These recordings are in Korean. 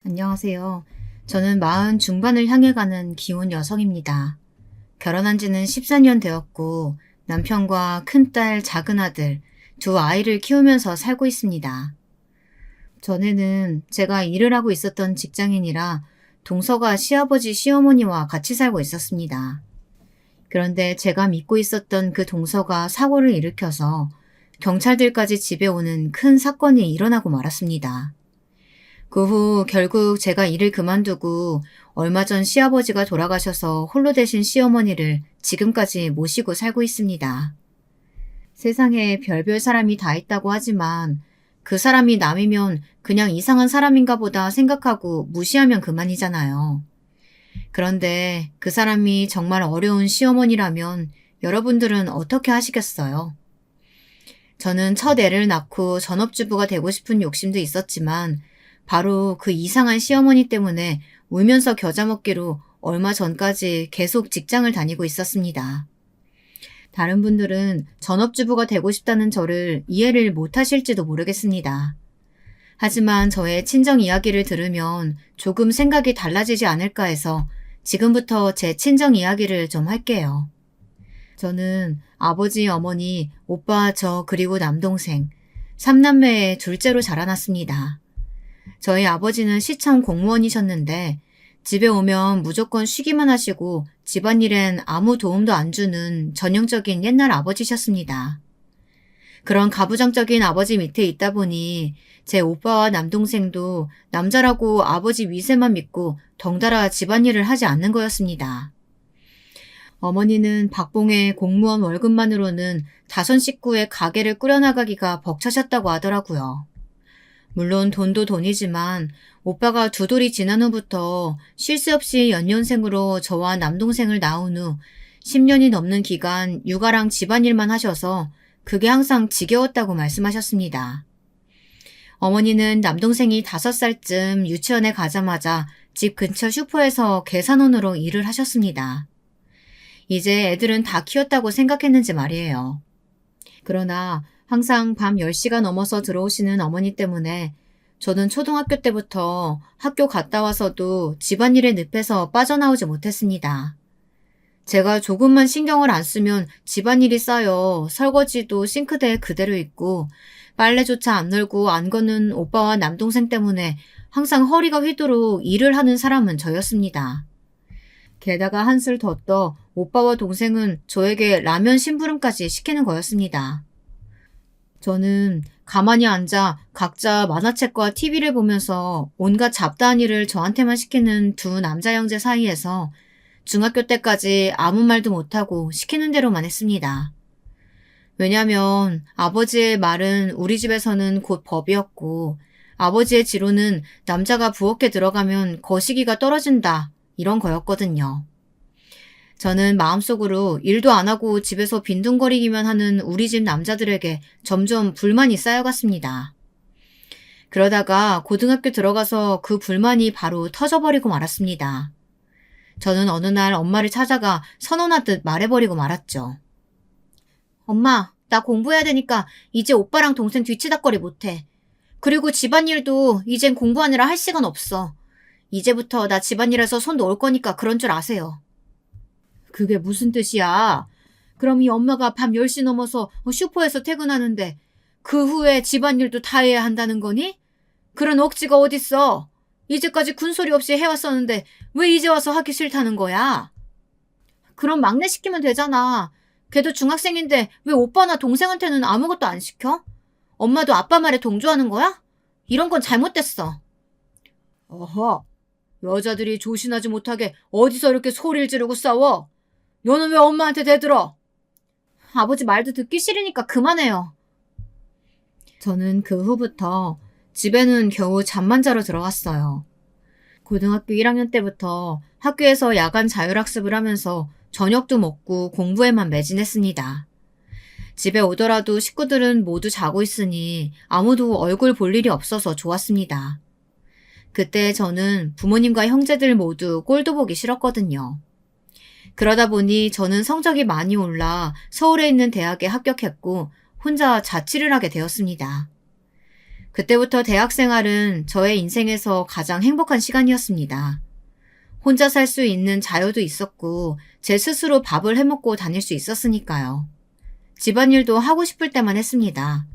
안녕하세요. 저는 40 중반을 향해 가는 기혼 여성입니다. 결혼한 지는 14년 되었고 남편과 큰딸, 작은아들, 두 아이를 키우면서 살고 있습니다. 전에는 제가 일을 하고 있었던 직장인이라 동서가 시아버지, 시어머니와 같이 살고 있었습니다. 그런데 제가 믿고 있었던 그 동서가 사고를 일으켜서 경찰들까지 집에 오는 큰 사건이 일어나고 말았습니다. 그 후 결국 제가 일을 그만두고 얼마 전 시아버지가 돌아가셔서 홀로 되신 시어머니를 지금까지 모시고 살고 있습니다. 세상에 별별 사람이 다 있다고 하지만 그 사람이 남이면 그냥 이상한 사람인가 보다 생각하고 무시하면 그만이잖아요. 그런데 그 사람이 정말 어려운 시어머니라면 여러분들은 어떻게 하시겠어요? 저는 첫 애를 낳고 전업주부가 되고 싶은 욕심도 있었지만 바로 그 이상한 시어머니 때문에 울면서 겨자 먹기로 얼마 전까지 계속 직장을 다니고 있었습니다. 다른 분들은 전업주부가 되고 싶다는 저를 이해를 못 하실지도 모르겠습니다. 하지만 저의 친정 이야기를 들으면 조금 생각이 달라지지 않을까 해서 지금부터 제 친정 이야기를 좀 할게요. 저는 아버지, 어머니, 오빠, 저 그리고 남동생, 삼남매의 둘째로 자라났습니다. 저희 아버지는 시청 공무원이셨는데 집에 오면 무조건 쉬기만 하시고 집안일엔 아무 도움도 안 주는 전형적인 옛날 아버지셨습니다. 그런 가부장적인 아버지 밑에 있다 보니 제 오빠와 남동생도 남자라고 아버지 위세만 믿고 덩달아 집안일을 하지 않는 거였습니다. 어머니는 박봉의 공무원 월급만으로는 5식구의 가게를 꾸려나가기가 벅차셨다고 하더라고요. 물론 돈도 돈이지만 오빠가 두 돌이 지난 후부터 쉴 새 없이 연년생으로 저와 남동생을 낳은 후 10년이 넘는 기간 육아랑 집안일만 하셔서 그게 항상 지겨웠다고 말씀하셨습니다. 어머니는 남동생이 5살쯤 유치원에 가자마자 집 근처 슈퍼에서 계산원으로 일을 하셨습니다. 이제 애들은 다 키웠다고 생각했는지 말이에요. 그러나 항상 밤 10시가 넘어서 들어오시는 어머니 때문에 저는 초등학교 때부터 학교 갔다 와서도 집안일에 늪에서 빠져나오지 못했습니다. 제가 조금만 신경을 안 쓰면 집안일이 쌓여 설거지도 싱크대에 그대로 있고 빨래조차 안 널고 안 거는 오빠와 남동생 때문에 항상 허리가 휘도록 일을 하는 사람은 저였습니다. 게다가 한술 더 떠 오빠와 동생은 저에게 라면 심부름까지 시키는 거였습니다. 저는 가만히 앉아 각자 만화책과 TV를 보면서 온갖 잡다한 일을 저한테만 시키는 두 남자 형제 사이에서 중학교 때까지 아무 말도 못하고 시키는 대로만 했습니다. 왜냐면 아버지의 말은 우리 집에서는 곧 법이었고 아버지의 지로는 남자가 부엌에 들어가면 거시기가 떨어진다 이런 거였거든요. 저는 마음속으로 일도 안 하고 집에서 빈둥거리기만 하는 우리 집 남자들에게 점점 불만이 쌓여갔습니다. 그러다가 고등학교 들어가서 그 불만이 바로 터져버리고 말았습니다. 저는 어느 날 엄마를 찾아가 선언하듯 말해버리고 말았죠. 엄마, 나 공부해야 되니까 이제 오빠랑 동생 뒤치다꺼리 못해. 그리고 집안일도 이젠 공부하느라 할 시간 없어. 이제부터 나 집안일에서 손 놓을 거니까 그런 줄 아세요. 그게 무슨 뜻이야? 그럼 이 엄마가 밤 10시 넘어서 슈퍼에서 퇴근하는데 그 후에 집안일도 다 해야 한다는 거니? 그런 억지가 어딨어? 이제까지 군소리 없이 해왔었는데 왜 이제 와서 하기 싫다는 거야? 그럼 막내 시키면 되잖아. 걔도 중학생인데 왜 오빠나 동생한테는 아무것도 안 시켜? 엄마도 아빠 말에 동조하는 거야? 이런 건 잘못됐어. 어허, 여자들이 조신하지 못하게 어디서 이렇게 소리를 지르고 싸워? 너는 왜 엄마한테 대들어? 아버지 말도 듣기 싫으니까 그만해요. 저는 그 후부터 집에는 겨우 잠만 자러 들어갔어요. 고등학교 1학년 때부터 학교에서 야간 자율학습을 하면서 저녁도 먹고 공부에만 매진했습니다. 집에 오더라도 식구들은 모두 자고 있으니 아무도 얼굴 볼 일이 없어서 좋았습니다. 그때 저는 부모님과 형제들 모두 꼴도 보기 싫었거든요. 그러다 보니 저는 성적이 많이 올라 서울에 있는 대학에 합격했고 혼자 자취를 하게 되었습니다. 그때부터 대학 생활은 저의 인생에서 가장 행복한 시간이었습니다. 혼자 살 수 있는 자유도 있었고 제 스스로 밥을 해먹고 다닐 수 있었으니까요. 집안일도 하고 싶을 때만 했습니다.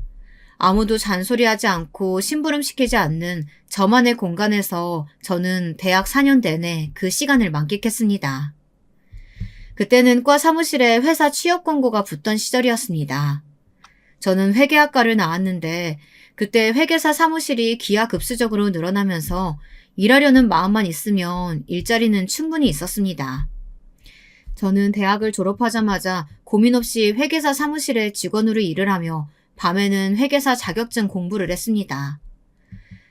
아무도 잔소리하지 않고 심부름시키지 않는 저만의 공간에서 저는 대학 4년 내내 그 시간을 만끽했습니다. 그때는 과 사무실에 회사 취업 공고가 붙던 시절이었습니다. 저는 회계학과를 나왔는데 그때 회계사 사무실이 기하급수적으로 늘어나면서 일하려는 마음만 있으면 일자리는 충분히 있었습니다. 저는 대학을 졸업하자마자 고민 없이 회계사 사무실에 직원으로 일을 하며 밤에는 회계사 자격증 공부를 했습니다.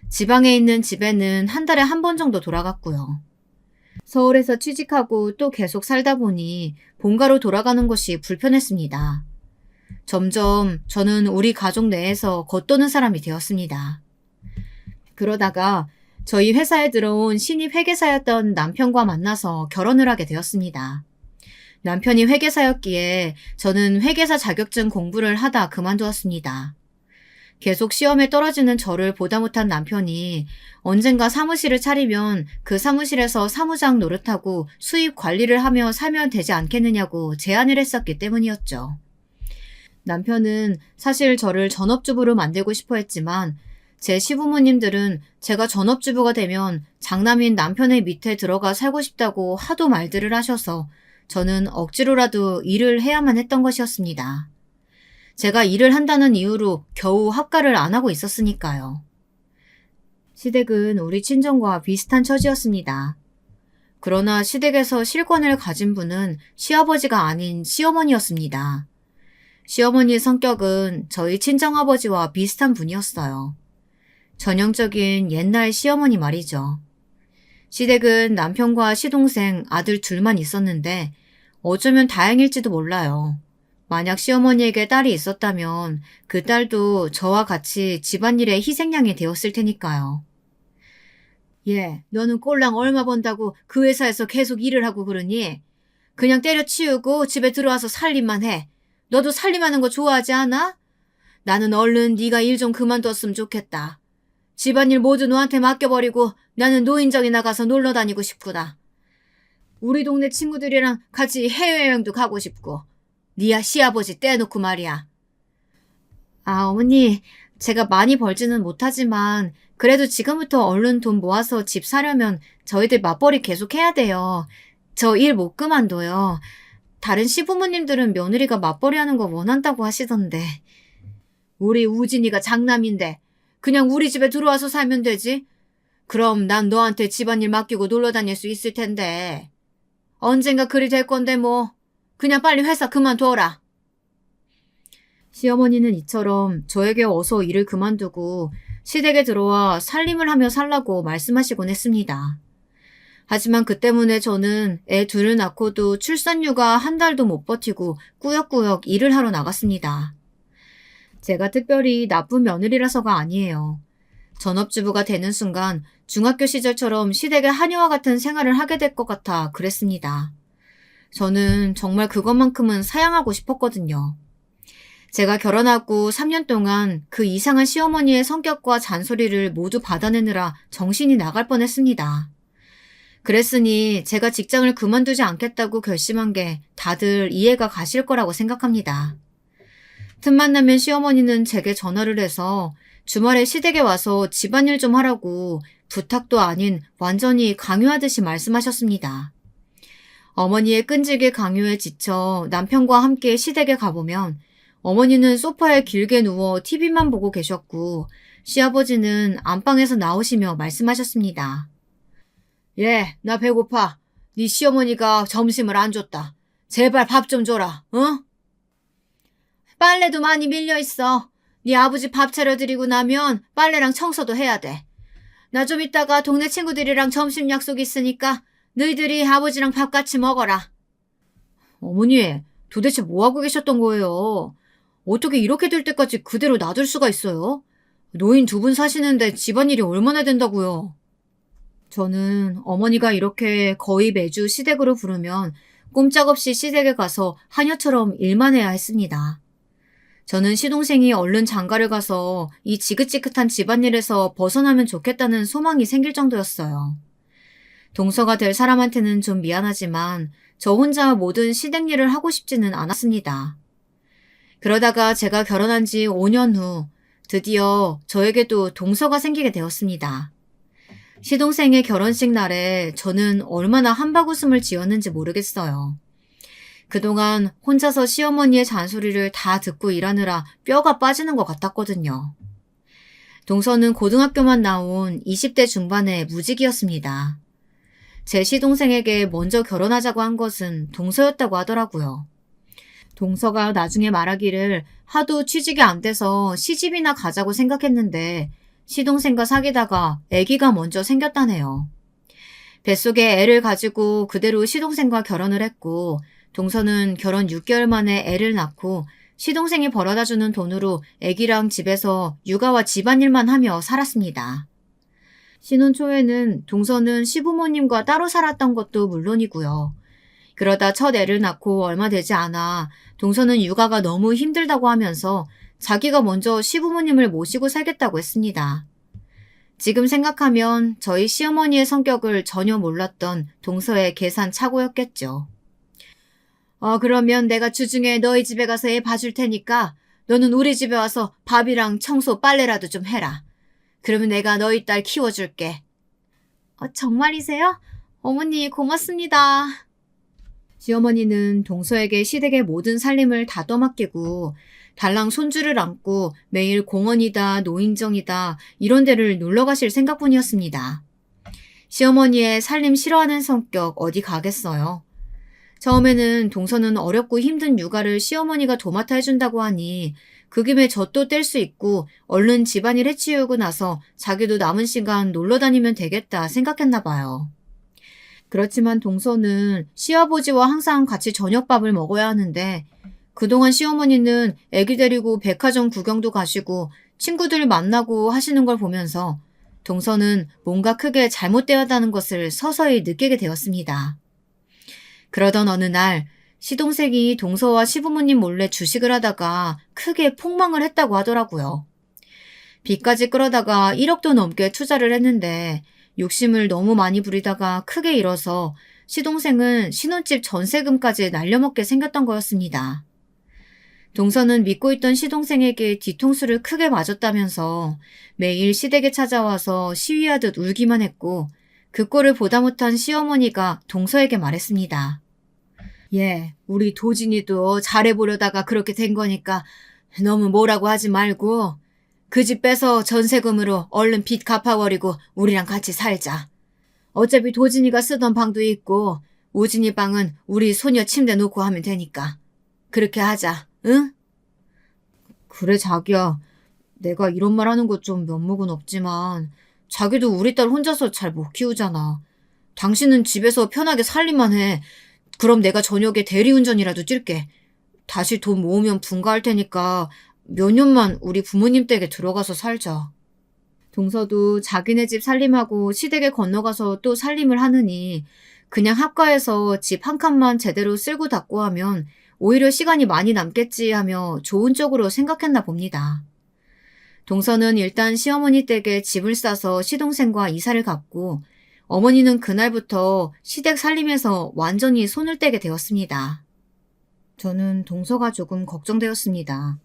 지방에 있는 집에는 한 달에 한 번 정도 돌아갔고요. 서울에서 취직하고 또 계속 살다 보니 본가로 돌아가는 것이 불편했습니다. 점점 저는 우리 가족 내에서 겉도는 사람이 되었습니다. 그러다가 저희 회사에 들어온 신입 회계사였던 남편과 만나서 결혼을 하게 되었습니다. 남편이 회계사였기에 저는 회계사 자격증 공부를 하다 그만두었습니다. 계속 시험에 떨어지는 저를 보다 못한 남편이 언젠가 사무실을 차리면 그 사무실에서 사무장 노릇하고 수입 관리를 하며 살면 되지 않겠느냐고 제안을 했었기 때문이었죠. 남편은 사실 저를 전업주부로 만들고 싶어 했지만 제 시부모님들은 제가 전업주부가 되면 장남인 남편의 밑에 들어가 살고 싶다고 하도 말들을 하셔서 저는 억지로라도 일을 해야만 했던 것이었습니다. 제가 일을 한다는 이유로 겨우 학과를 안 하고 있었으니까요. 시댁은 우리 친정과 비슷한 처지였습니다. 그러나 시댁에서 실권을 가진 분은 시아버지가 아닌 시어머니였습니다. 시어머니의 성격은 저희 친정아버지와 비슷한 분이었어요. 전형적인 옛날 시어머니 말이죠. 시댁은 남편과 시동생, 아들 둘만 있었는데 어쩌면 다행일지도 몰라요. 만약 시어머니에게 딸이 있었다면 그 딸도 저와 같이 집안일의 희생양이 되었을 테니까요. 얘, 너는 꼴랑 얼마 번다고 그 회사에서 계속 일을 하고 그러니? 그냥 때려치우고 집에 들어와서 살림만 해. 너도 살림하는 거 좋아하지 않아? 나는 얼른 네가 일 좀 그만뒀으면 좋겠다. 집안일 모두 너한테 맡겨버리고 나는 노인정에 나가서 놀러 다니고 싶구나. 우리 동네 친구들이랑 같이 해외여행도 가고 싶고. 니야 시아버지 떼놓고 말이야. 아, 어머니, 제가 많이 벌지는 못하지만 그래도 지금부터 얼른 돈 모아서 집 사려면 저희들 맞벌이 계속 해야 돼요. 저 일 못 그만둬요. 다른 시부모님들은 며느리가 맞벌이 하는 거 원한다고 하시던데. 우리 우진이가 장남인데 그냥 우리 집에 들어와서 살면 되지. 그럼 난 너한테 집안일 맡기고 놀러 다닐 수 있을 텐데. 언젠가 그리 될 건데 뭐. 그냥 빨리 회사 그만둬라. 시어머니는 이처럼 저에게 어서 일을 그만두고 시댁에 들어와 살림을 하며 살라고 말씀하시곤 했습니다. 하지만 그 때문에 저는 애 둘을 낳고도 출산휴가 한 달도 못 버티고 꾸역꾸역 일을 하러 나갔습니다. 제가 특별히 나쁜 며느리라서가 아니에요. 전업주부가 되는 순간 중학교 시절처럼 시댁의 하녀와 같은 생활을 하게 될 것 같아 그랬습니다. 저는 정말 그것만큼은 사양하고 싶었거든요. 제가 결혼하고 3년 동안 그 이상한 시어머니의 성격과 잔소리를 모두 받아내느라 정신이 나갈 뻔했습니다. 그랬으니 제가 직장을 그만두지 않겠다고 결심한 게 다들 이해가 가실 거라고 생각합니다. 틈만 나면 시어머니는 제게 전화를 해서 주말에 시댁에 와서 집안일 좀 하라고 부탁도 아닌 완전히 강요하듯이 말씀하셨습니다. 어머니의 끈질길 강요에 지쳐 남편과 함께 시댁에 가보면 어머니는 소파에 길게 누워 TV만 보고 계셨고 시아버지는 안방에서 나오시며 말씀하셨습니다. 예, 나 배고파. 네 시어머니가 점심을 안 줬다. 제발 밥 좀 줘라, 어? 빨래도 많이 밀려있어. 네 아버지 밥 차려드리고 나면 빨래랑 청소도 해야 돼. 나 좀 이따가 동네 친구들이랑 점심 약속 있으니까 너희들이 아버지랑 밥 같이 먹어라. 어머니, 도대체 뭐하고 계셨던 거예요? 어떻게 이렇게 될 때까지 그대로 놔둘 수가 있어요? 노인 두 분 사시는데 집안일이 얼마나 된다고요? 저는 어머니가 이렇게 거의 매주 시댁으로 부르면 꼼짝없이 시댁에 가서 하녀처럼 일만 해야 했습니다. 저는 시동생이 얼른 장가를 가서 이 지긋지긋한 집안일에서 벗어나면 좋겠다는 소망이 생길 정도였어요. 동서가 될 사람한테는 좀 미안하지만 저 혼자 모든 시댁 일을 하고 싶지는 않았습니다. 그러다가 제가 결혼한 지 5년 후 드디어 저에게도 동서가 생기게 되었습니다. 시동생의 결혼식 날에 저는 얼마나 한바구음을 지었는지 모르겠어요. 그동안 혼자서 시어머니의 잔소리를 다 듣고 일하느라 뼈가 빠지는 것 같았거든요. 동서는 고등학교만 나온 20대 중반의 무직이었습니다. 제 시동생에게 먼저 결혼하자고 한 것은 동서였다고 하더라고요. 동서가 나중에 말하기를 하도 취직이 안 돼서 시집이나 가자고 생각했는데 시동생과 사귀다가 아기가 먼저 생겼다네요. 뱃속에 애를 가지고 그대로 시동생과 결혼을 했고 동서는 결혼 6개월 만에 애를 낳고 시동생이 벌어다주는 돈으로 아기랑 집에서 육아와 집안일만 하며 살았습니다. 신혼 초에는 동서는 시부모님과 따로 살았던 것도 물론이고요. 그러다 첫 애를 낳고 얼마 되지 않아 동서는 육아가 너무 힘들다고 하면서 자기가 먼저 시부모님을 모시고 살겠다고 했습니다. 지금 생각하면 저희 시어머니의 성격을 전혀 몰랐던 동서의 계산착오였겠죠. 그러면 내가 주중에 너희 집에 가서 애 봐줄 테니까 너는 우리 집에 와서 밥이랑 청소 빨래라도 좀 해라. 그러면 내가 너희 딸 키워줄게. 정말이세요? 어머니 고맙습니다. 시어머니는 동서에게 시댁의 모든 살림을 다 떠맡기고 달랑 손주를 안고 매일 공원이다 노인정이다 이런 데를 놀러 가실 생각뿐이었습니다. 시어머니의 살림 싫어하는 성격 어디 가겠어요. 처음에는 동서는 어렵고 힘든 육아를 시어머니가 도맡아 해준다고 하니 그 김에 젖도 뗄 수 있고 얼른 집안일 해치우고 나서 자기도 남은 시간 놀러 다니면 되겠다 생각했나 봐요. 그렇지만 동서는 시아버지와 항상 같이 저녁밥을 먹어야 하는데 그동안 시어머니는 애기 데리고 백화점 구경도 가시고 친구들 만나고 하시는 걸 보면서 동서는 뭔가 크게 잘못되었다는 것을 서서히 느끼게 되었습니다. 그러던 어느 날 시동생이 동서와 시부모님 몰래 주식을 하다가 크게 폭망을 했다고 하더라고요. 빚까지 끌어다가 1억도 넘게 투자를 했는데 욕심을 너무 많이 부리다가 크게 잃어서 시동생은 신혼집 전세금까지 날려먹게 생겼던 거였습니다. 동서는 믿고 있던 시동생에게 뒤통수를 크게 맞았다면서 매일 시댁에 찾아와서 시위하듯 울기만 했고 그 꼴을 보다 못한 시어머니가 동서에게 말했습니다. 우리 도진이도 잘해보려다가 그렇게 된 거니까 너무 뭐라고 하지 말고 그 집 빼서 전세금으로 얼른 빚 갚아버리고 우리랑 같이 살자. 어차피 도진이가 쓰던 방도 있고 우진이 방은 우리 소녀 침대 놓고 하면 되니까. 그렇게 하자, 응? 그래 자기야. 내가 이런 말 하는 거 좀 면목은 없지만 자기도 우리 딸 혼자서 잘 못 키우잖아. 당신은 집에서 편하게 살림만 해. 그럼 내가 저녁에 대리운전이라도 뛸게. 다시 돈 모으면 분가할 테니까 몇 년만 우리 부모님 댁에 들어가서 살자. 동서도 자기네 집 살림하고 시댁에 건너가서 또 살림을 하느니 그냥 합가해서 집 한 칸만 제대로 쓸고 닦고 하면 오히려 시간이 많이 남겠지 하며 좋은 쪽으로 생각했나 봅니다. 동서는 일단 시어머니 댁에 집을 싸서 시동생과 이사를 갔고 어머니는 그날부터 시댁 살림에서 완전히 손을 떼게 되었습니다. 저는 동서가 조금 걱정되었습니다.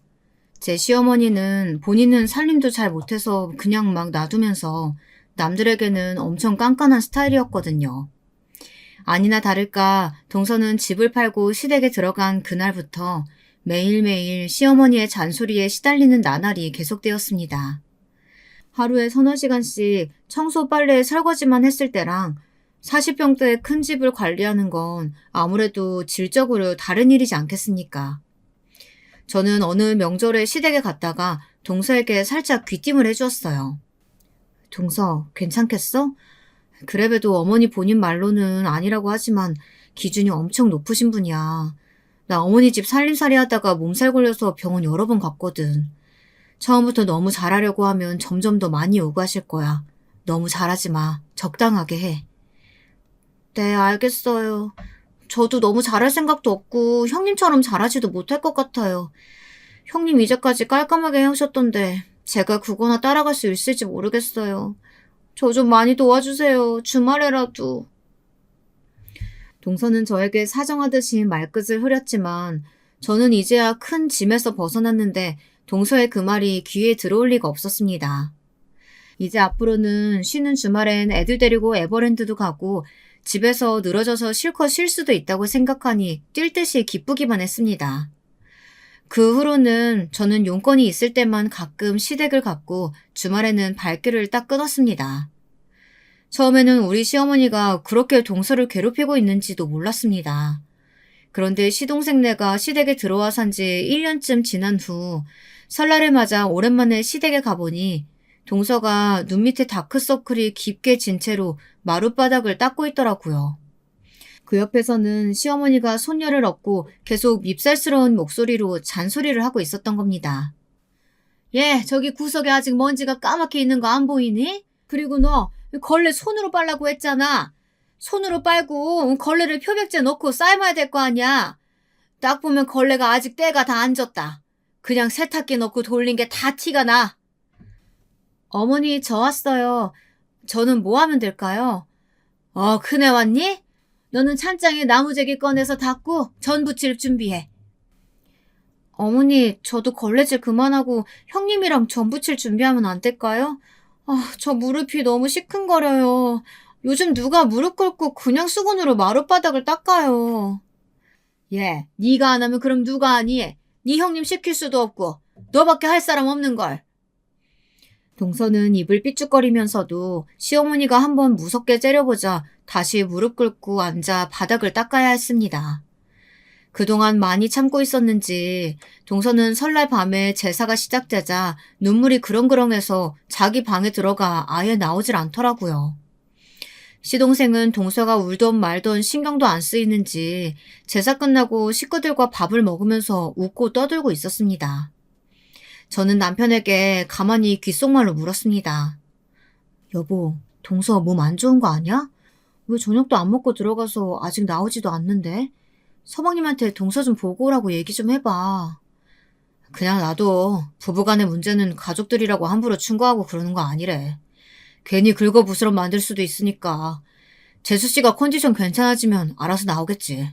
제 시어머니는 본인은 살림도 잘 못해서 그냥 막 놔두면서 남들에게는 엄청 깐깐한 스타일이었거든요. 아니나 다를까 동서는 집을 팔고 시댁에 들어간 그날부터 매일매일 시어머니의 잔소리에 시달리는 나날이 계속되었습니다. 하루에 서너 시간씩 청소, 빨래, 설거지만 했을 때랑 40평대의 큰 집을 관리하는 건 아무래도 질적으로 다른 일이지 않겠습니까? 저는 어느 명절에 시댁에 갔다가 동서에게 살짝 귀띔을 해주었어요. 동서, 괜찮겠어? 그래봬도 어머니 본인 말로는 아니라고 하지만 기준이 엄청 높으신 분이야. 나 어머니 집 살림살이 하다가 몸살 걸려서 병원 여러 번 갔거든. 처음부터 너무 잘하려고 하면 점점 더 많이 요구하실 거야. 너무 잘하지 마. 적당하게 해. 네, 알겠어요. 저도 너무 잘할 생각도 없고 형님처럼 잘하지도 못할 것 같아요. 형님 이제까지 깔끔하게 하셨던데 제가 그거나 따라갈 수 있을지 모르겠어요. 저 좀 많이 도와주세요. 주말에라도. 동서는 저에게 사정하듯이 말끝을 흐렸지만 저는 이제야 큰 짐에서 벗어났는데 동서의 그 말이 귀에 들어올 리가 없었습니다. 이제 앞으로는 쉬는 주말엔 애들 데리고 에버랜드도 가고 집에서 늘어져서 실컷 쉴 수도 있다고 생각하니 뛸 듯이 기쁘기만 했습니다. 그 후로는 저는 용건이 있을 때만 가끔 시댁을 갔고 주말에는 발길을 딱 끊었습니다. 처음에는 우리 시어머니가 그렇게 동서를 괴롭히고 있는지도 몰랐습니다. 그런데 시동생네가 시댁에 들어와 산 지 1년쯤 지난 후 설날을 맞아 오랜만에 시댁에 가보니 동서가 눈 밑에 다크서클이 깊게 진 채로 마룻바닥을 닦고 있더라고요. 그 옆에서는 시어머니가 손녀를 업고 계속 밉살스러운 목소리로 잔소리를 하고 있었던 겁니다. 얘, 저기 구석에 아직 먼지가 까맣게 있는 거 안 보이니? 그리고 너 걸레 손으로 빨라고 했잖아. 손으로 빨고 걸레를 표백제 넣고 삶아야 될 거 아니야. 딱 보면 걸레가 아직 때가 다 안 졌다. 그냥 세탁기 넣고 돌린 게 다 티가 나. 어머니, 저 왔어요. 저는 뭐 하면 될까요? 큰애 왔니? 너는 찬장에 나무재기 꺼내서 닦고 전 부칠 준비해. 어머니, 저도 걸레질 그만하고 형님이랑 전 부칠 준비하면 안 될까요? 저 무릎이 너무 시큰거려요. 요즘 누가 무릎 꿇고 그냥 수건으로 마룻바닥을 닦아요. 얘, 네가 안 하면 그럼 누가 하니? 네 형님 시킬 수도 없고 너밖에 할 사람 없는걸. 동서는 입을 삐죽거리면서도 시어머니가 한번 무섭게 째려보자 다시 무릎 꿇고 앉아 바닥을 닦아야 했습니다. 그동안 많이 참고 있었는지 동서는 설날 밤에 제사가 시작되자 눈물이 그렁그렁해서 자기 방에 들어가 아예 나오질 않더라고요. 시동생은 동서가 울던 말던 신경도 안 쓰이는지 제사 끝나고 식구들과 밥을 먹으면서 웃고 떠들고 있었습니다. 저는 남편에게 가만히 귓속말로 물었습니다. 여보, 동서 몸 안 좋은 거 아니야? 왜 저녁도 안 먹고 들어가서 아직 나오지도 않는데? 서방님한테 동서 좀 보고 오라고 얘기 좀 해봐. 그냥 놔둬. 부부간의 문제는 가족들이라고 함부로 충고하고 그러는 거 아니래. 괜히 긁어부스럼 만들 수도 있으니까. 재수씨가 컨디션 괜찮아지면 알아서 나오겠지.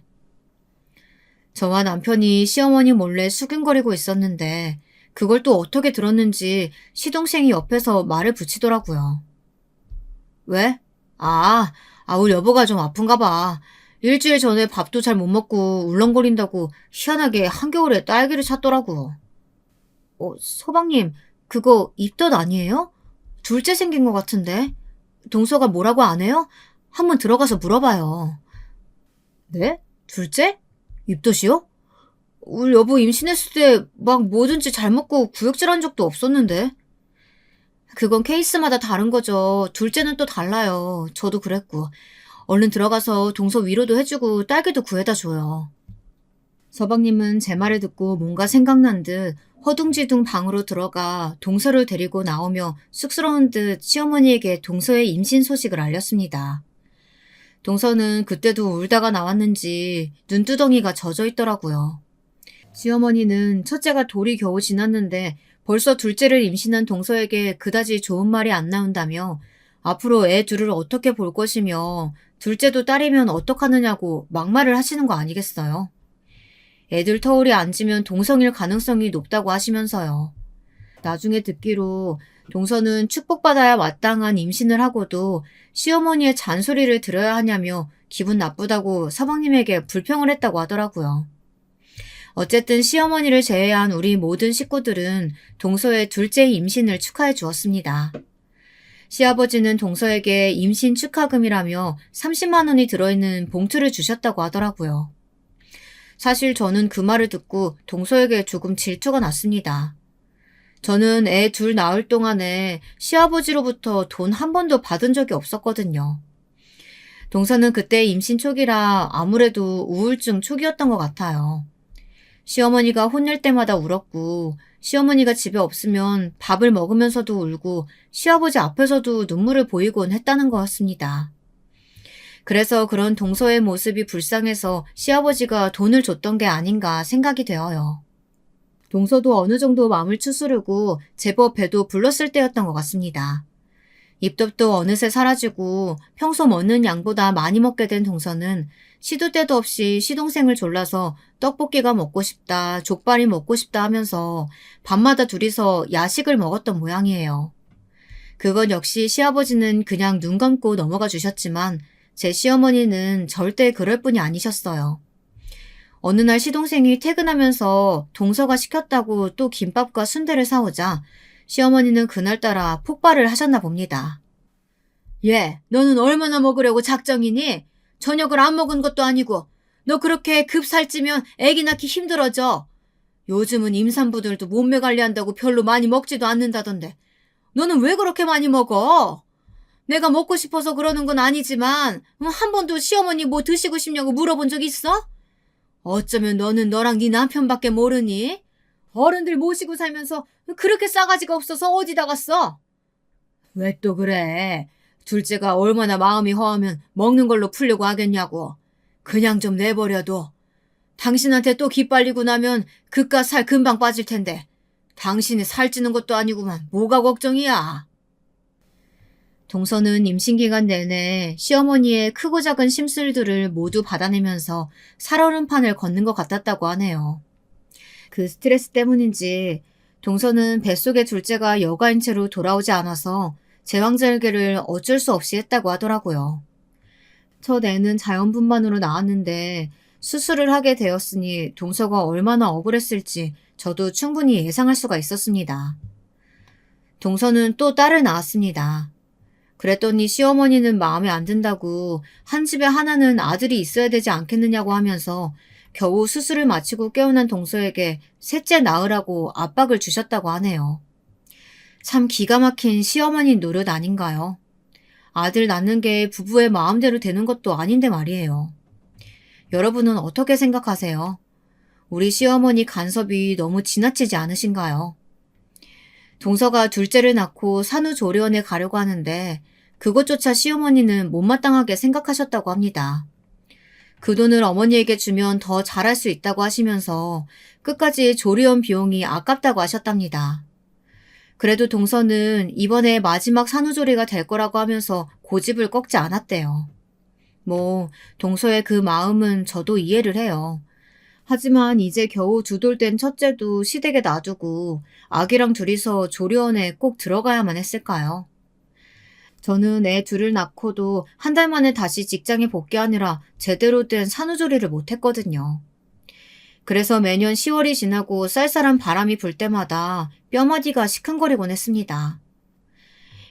저와 남편이 시어머니 몰래 수근거리고 있었는데 그걸 또 어떻게 들었는지 시동생이 옆에서 말을 붙이더라고요. 왜? 우리 여보가 좀 아픈가 봐. 일주일 전에 밥도 잘 못 먹고 울렁거린다고 희한하게 한겨울에 딸기를 찾더라고. 서방님, 그거 입덧 아니에요? 둘째 생긴 것 같은데. 동서가 뭐라고 안 해요? 한번 들어가서 물어봐요. 네? 둘째? 입덧이요? 우리 여보 임신했을 때 막 뭐든지 잘 먹고 구역질한 적도 없었는데. 그건 케이스마다 다른 거죠. 둘째는 또 달라요. 저도 그랬고. 얼른 들어가서 동서 위로도 해주고 딸기도 구해다 줘요. 서방님은 제 말을 듣고 뭔가 생각난 듯 허둥지둥 방으로 들어가 동서를 데리고 나오며 쑥스러운 듯 시어머니에게 동서의 임신 소식을 알렸습니다. 동서는 그때도 울다가 나왔는지 눈두덩이가 젖어 있더라고요. 시어머니는 첫째가 돌이 겨우 지났는데 벌써 둘째를 임신한 동서에게 그다지 좋은 말이 안 나온다며 앞으로 애 둘을 어떻게 볼 것이며 둘째도 딸이면 어떡하느냐고 막말을 하시는 거 아니겠어요? 애들 터울이 안 지면 동성일 가능성이 높다고 하시면서요. 나중에 듣기로 동서는 축복받아야 마땅한 임신을 하고도 시어머니의 잔소리를 들어야 하냐며 기분 나쁘다고 서방님에게 불평을 했다고 하더라고요. 어쨌든 시어머니를 제외한 우리 모든 식구들은 동서의 둘째 임신을 축하해 주었습니다. 시아버지는 동서에게 임신 축하금이라며 30만 원이 들어있는 봉투를 주셨다고 하더라고요. 사실 저는 그 말을 듣고 동서에게 조금 질투가 났습니다. 저는 애 둘 낳을 동안에 시아버지로부터 돈 한 번도 받은 적이 없었거든요. 동서는 그때 임신 초기라 아무래도 우울증 초기였던 것 같아요. 시어머니가 혼낼 때마다 울었고 시어머니가 집에 없으면 밥을 먹으면서도 울고 시아버지 앞에서도 눈물을 보이곤 했다는 거였습니다. 그래서 그런 동서의 모습이 불쌍해서 시아버지가 돈을 줬던 게 아닌가 생각이 되어요. 동서도 어느 정도 마음을 추스르고 제법 배도 불렀을 때였던 것 같습니다. 입덧도 어느새 사라지고 평소 먹는 양보다 많이 먹게 된 동서는 시도 때도 없이 시동생을 졸라서 떡볶이가 먹고 싶다, 족발이 먹고 싶다 하면서 밤마다 둘이서 야식을 먹었던 모양이에요. 그건 역시 시아버지는 그냥 눈 감고 넘어가 주셨지만 제 시어머니는 절대 그럴 분이 아니셨어요. 어느 날 시동생이 퇴근하면서 동서가 시켰다고 또 김밥과 순대를 사오자 시어머니는 그날따라 폭발을 하셨나 봅니다. 얘, 너는 얼마나 먹으려고 작정이니? 저녁을 안 먹은 것도 아니고 너 그렇게 급 살찌면 애기 낳기 힘들어져. 요즘은 임산부들도 몸매 관리한다고 별로 많이 먹지도 않는다던데 너는 왜 그렇게 많이 먹어? 내가 먹고 싶어서 그러는 건 아니지만 한 번도 시어머니 뭐 드시고 싶냐고 물어본 적 있어? 어쩌면 너는 너랑 네 남편밖에 모르니? 어른들 모시고 살면서 그렇게 싸가지가 없어서 어디다 갔어? 왜 또 그래? 둘째가 얼마나 마음이 허하면 먹는 걸로 풀려고 하겠냐고. 그냥 좀 내버려둬. 당신한테 또 기빨리고 나면 그깟 살 금방 빠질 텐데 당신이 살찌는 것도 아니구만 뭐가 걱정이야. 동서는 임신기간 내내 시어머니의 크고 작은 심술들을 모두 받아내면서 살얼음판을 걷는 것 같았다고 하네요. 그 스트레스 때문인지 동서는 뱃속의 둘째가 여가인 채로 돌아오지 않아서 제왕절개를 어쩔 수 없이 했다고 하더라고요. 첫 애는 자연분만으로 나왔는데 수술을 하게 되었으니 동서가 얼마나 억울했을지 저도 충분히 예상할 수가 있었습니다. 동서는 또 딸을 낳았습니다. 그랬더니 시어머니는 마음에 안 든다고 한 집에 하나는 아들이 있어야 되지 않겠느냐고 하면서 겨우 수술을 마치고 깨어난 동서에게 셋째 낳으라고 압박을 주셨다고 하네요. 참 기가 막힌 시어머니 노릇 아닌가요? 아들 낳는 게 부부의 마음대로 되는 것도 아닌데 말이에요. 여러분은 어떻게 생각하세요? 우리 시어머니 간섭이 너무 지나치지 않으신가요? 동서가 둘째를 낳고 산후조리원에 가려고 하는데 그것조차 시어머니는 못마땅하게 생각하셨다고 합니다. 그 돈을 어머니에게 주면 더 잘할 수 있다고 하시면서 끝까지 조리원 비용이 아깝다고 하셨답니다. 그래도 동서는 이번에 마지막 산후조리가 될 거라고 하면서 고집을 꺾지 않았대요. 동서의 그 마음은 저도 이해를 해요. 하지만 이제 겨우 2돌 된 첫째도 시댁에 놔두고 아기랑 둘이서 조리원에 꼭 들어가야만 했을까요? 저는 애 둘을 낳고도 한 달 만에 다시 직장에 복귀하느라 제대로 된 산후조리를 못했거든요. 그래서 매년 10월이 지나고 쌀쌀한 바람이 불 때마다 뼈마디가 시큰거리곤 했습니다.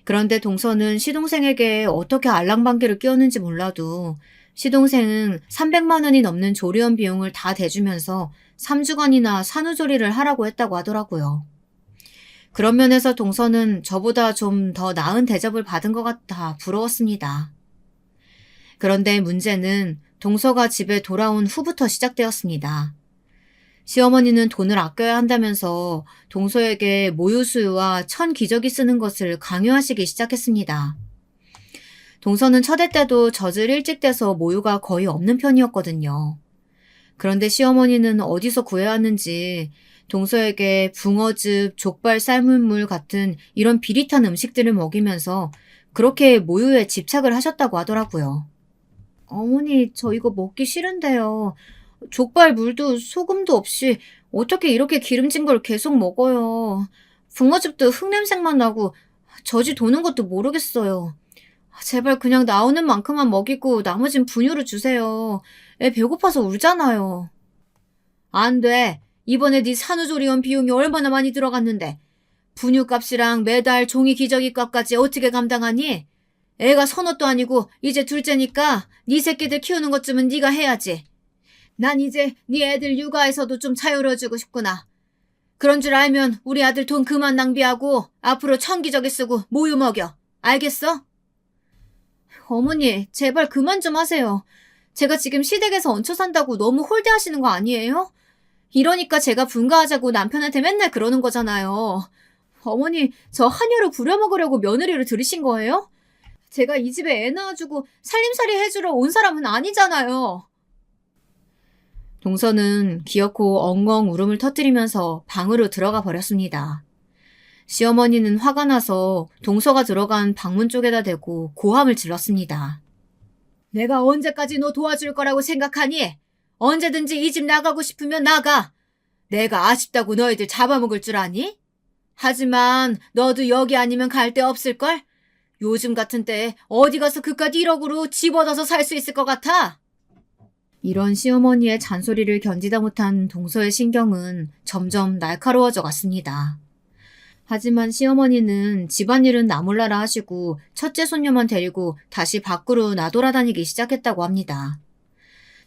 그런데 동서는 시동생에게 어떻게 알랑방귀를 뀌었는지 몰라도 시동생은 300만 원이 넘는 조리원 비용을 다 대주면서 3주간이나 산후조리를 하라고 했다고 하더라고요. 그런 면에서 동서는 저보다 좀 더 나은 대접을 받은 것 같아 부러웠습니다. 그런데 문제는 동서가 집에 돌아온 후부터 시작되었습니다. 시어머니는 돈을 아껴야 한다면서 동서에게 모유수유와 천기저귀 쓰는 것을 강요하시기 시작했습니다. 동서는 첫애 때도 젖을 일찍 떼서 모유가 거의 없는 편이었거든요. 그런데 시어머니는 어디서 구해왔는지 동서에게 붕어즙, 족발 삶은 물 같은 이런 비릿한 음식들을 먹이면서 그렇게 모유에 집착을 하셨다고 하더라고요. 어머니, 저 이거 먹기 싫은데요. 족발 물도 소금도 없이 어떻게 이렇게 기름진 걸 계속 먹어요. 붕어즙도 흙냄새만 나고 젖이 도는 것도 모르겠어요. 제발 그냥 나오는 만큼만 먹이고 나머진 분유로 주세요. 애 배고파서 울잖아요. 안 돼. 이번에 네 산후조리원 비용이 얼마나 많이 들어갔는데 분유값이랑 매달 종이 기저귀 값까지 어떻게 감당하니? 애가 서너도 아니고 이제 둘째니까 네 새끼들 키우는 것쯤은 네가 해야지. 난 이제 네 애들 육아에서도 좀 자유로워지고 싶구나. 그런 줄 알면 우리 아들 돈 그만 낭비하고 앞으로 천기저귀 쓰고 모유 먹여. 알겠어? 어머니, 제발 그만 좀 하세요. 제가 지금 시댁에서 얹혀 산다고 너무 홀대하시는 거 아니에요? 이러니까 제가 분가하자고 남편한테 맨날 그러는 거잖아요. 어머니, 저 한여로 부려먹으려고 며느리로 들이신 거예요? 제가 이 집에 애 낳아주고 살림살이 해주러 온 사람은 아니잖아요. 동서는 기어코 엉엉 울음을 터뜨리면서 방으로 들어가 버렸습니다. 시어머니는 화가 나서 동서가 들어간 방문 쪽에다 대고 고함을 질렀습니다. 내가 언제까지 너 도와줄 거라고 생각하니? 언제든지 이 집 나가고 싶으면 나가. 내가 아쉽다고 너희들 잡아먹을 줄 아니? 하지만 너도 여기 아니면 갈 데 없을걸? 요즘 같은 때 어디 가서 그깟 1억으로 집 얻어서 살 수 있을 것 같아? 이런 시어머니의 잔소리를 견디다 못한 동서의 신경은 점점 날카로워져 갔습니다. 하지만 시어머니는 집안일은 나 몰라라 하시고 첫째 손녀만 데리고 다시 밖으로 나돌아다니기 시작했다고 합니다.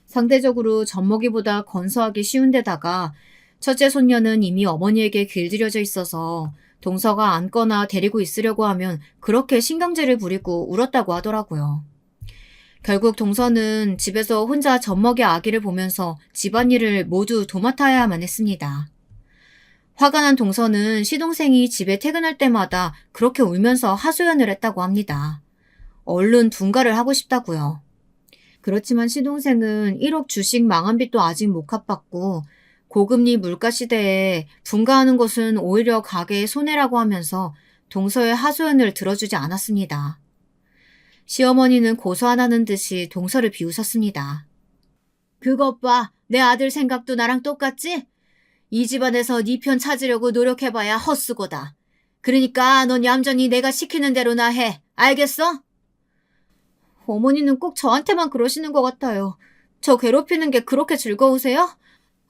상대적으로 젖먹이보다 건서하기 쉬운 데다가 첫째 손녀는 이미 어머니에게 길들여져 있어서 동서가 안거나 데리고 있으려고 하면 그렇게 신경질을 부리고 울었다고 하더라고요. 결국 동서는 집에서 혼자 젖먹이 아기를 보면서 집안일을 모두 도맡아야만 했습니다. 화가 난 동서는 시동생이 집에 퇴근할 때마다 그렇게 울면서 하소연을 했다고 합니다. 얼른 둔가를 하고 싶다고요. 그렇지만 시동생은 1억 주식 망한 빚도 아직 못 갚았고 고금리 물가 시대에 분가하는 것은 오히려 가게의 손해라고 하면서 동서의 하소연을 들어주지 않았습니다. 시어머니는 고소 안 하는 듯이 동서를 비웃었습니다. 그것 봐. 내 아들 생각도 나랑 똑같지? 이 집안에서 네 편 찾으려고 노력해봐야 헛수고다. 그러니까 넌 얌전히 내가 시키는 대로나 해. 알겠어? 어머니는 꼭 저한테만 그러시는 것 같아요. 저 괴롭히는 게 그렇게 즐거우세요?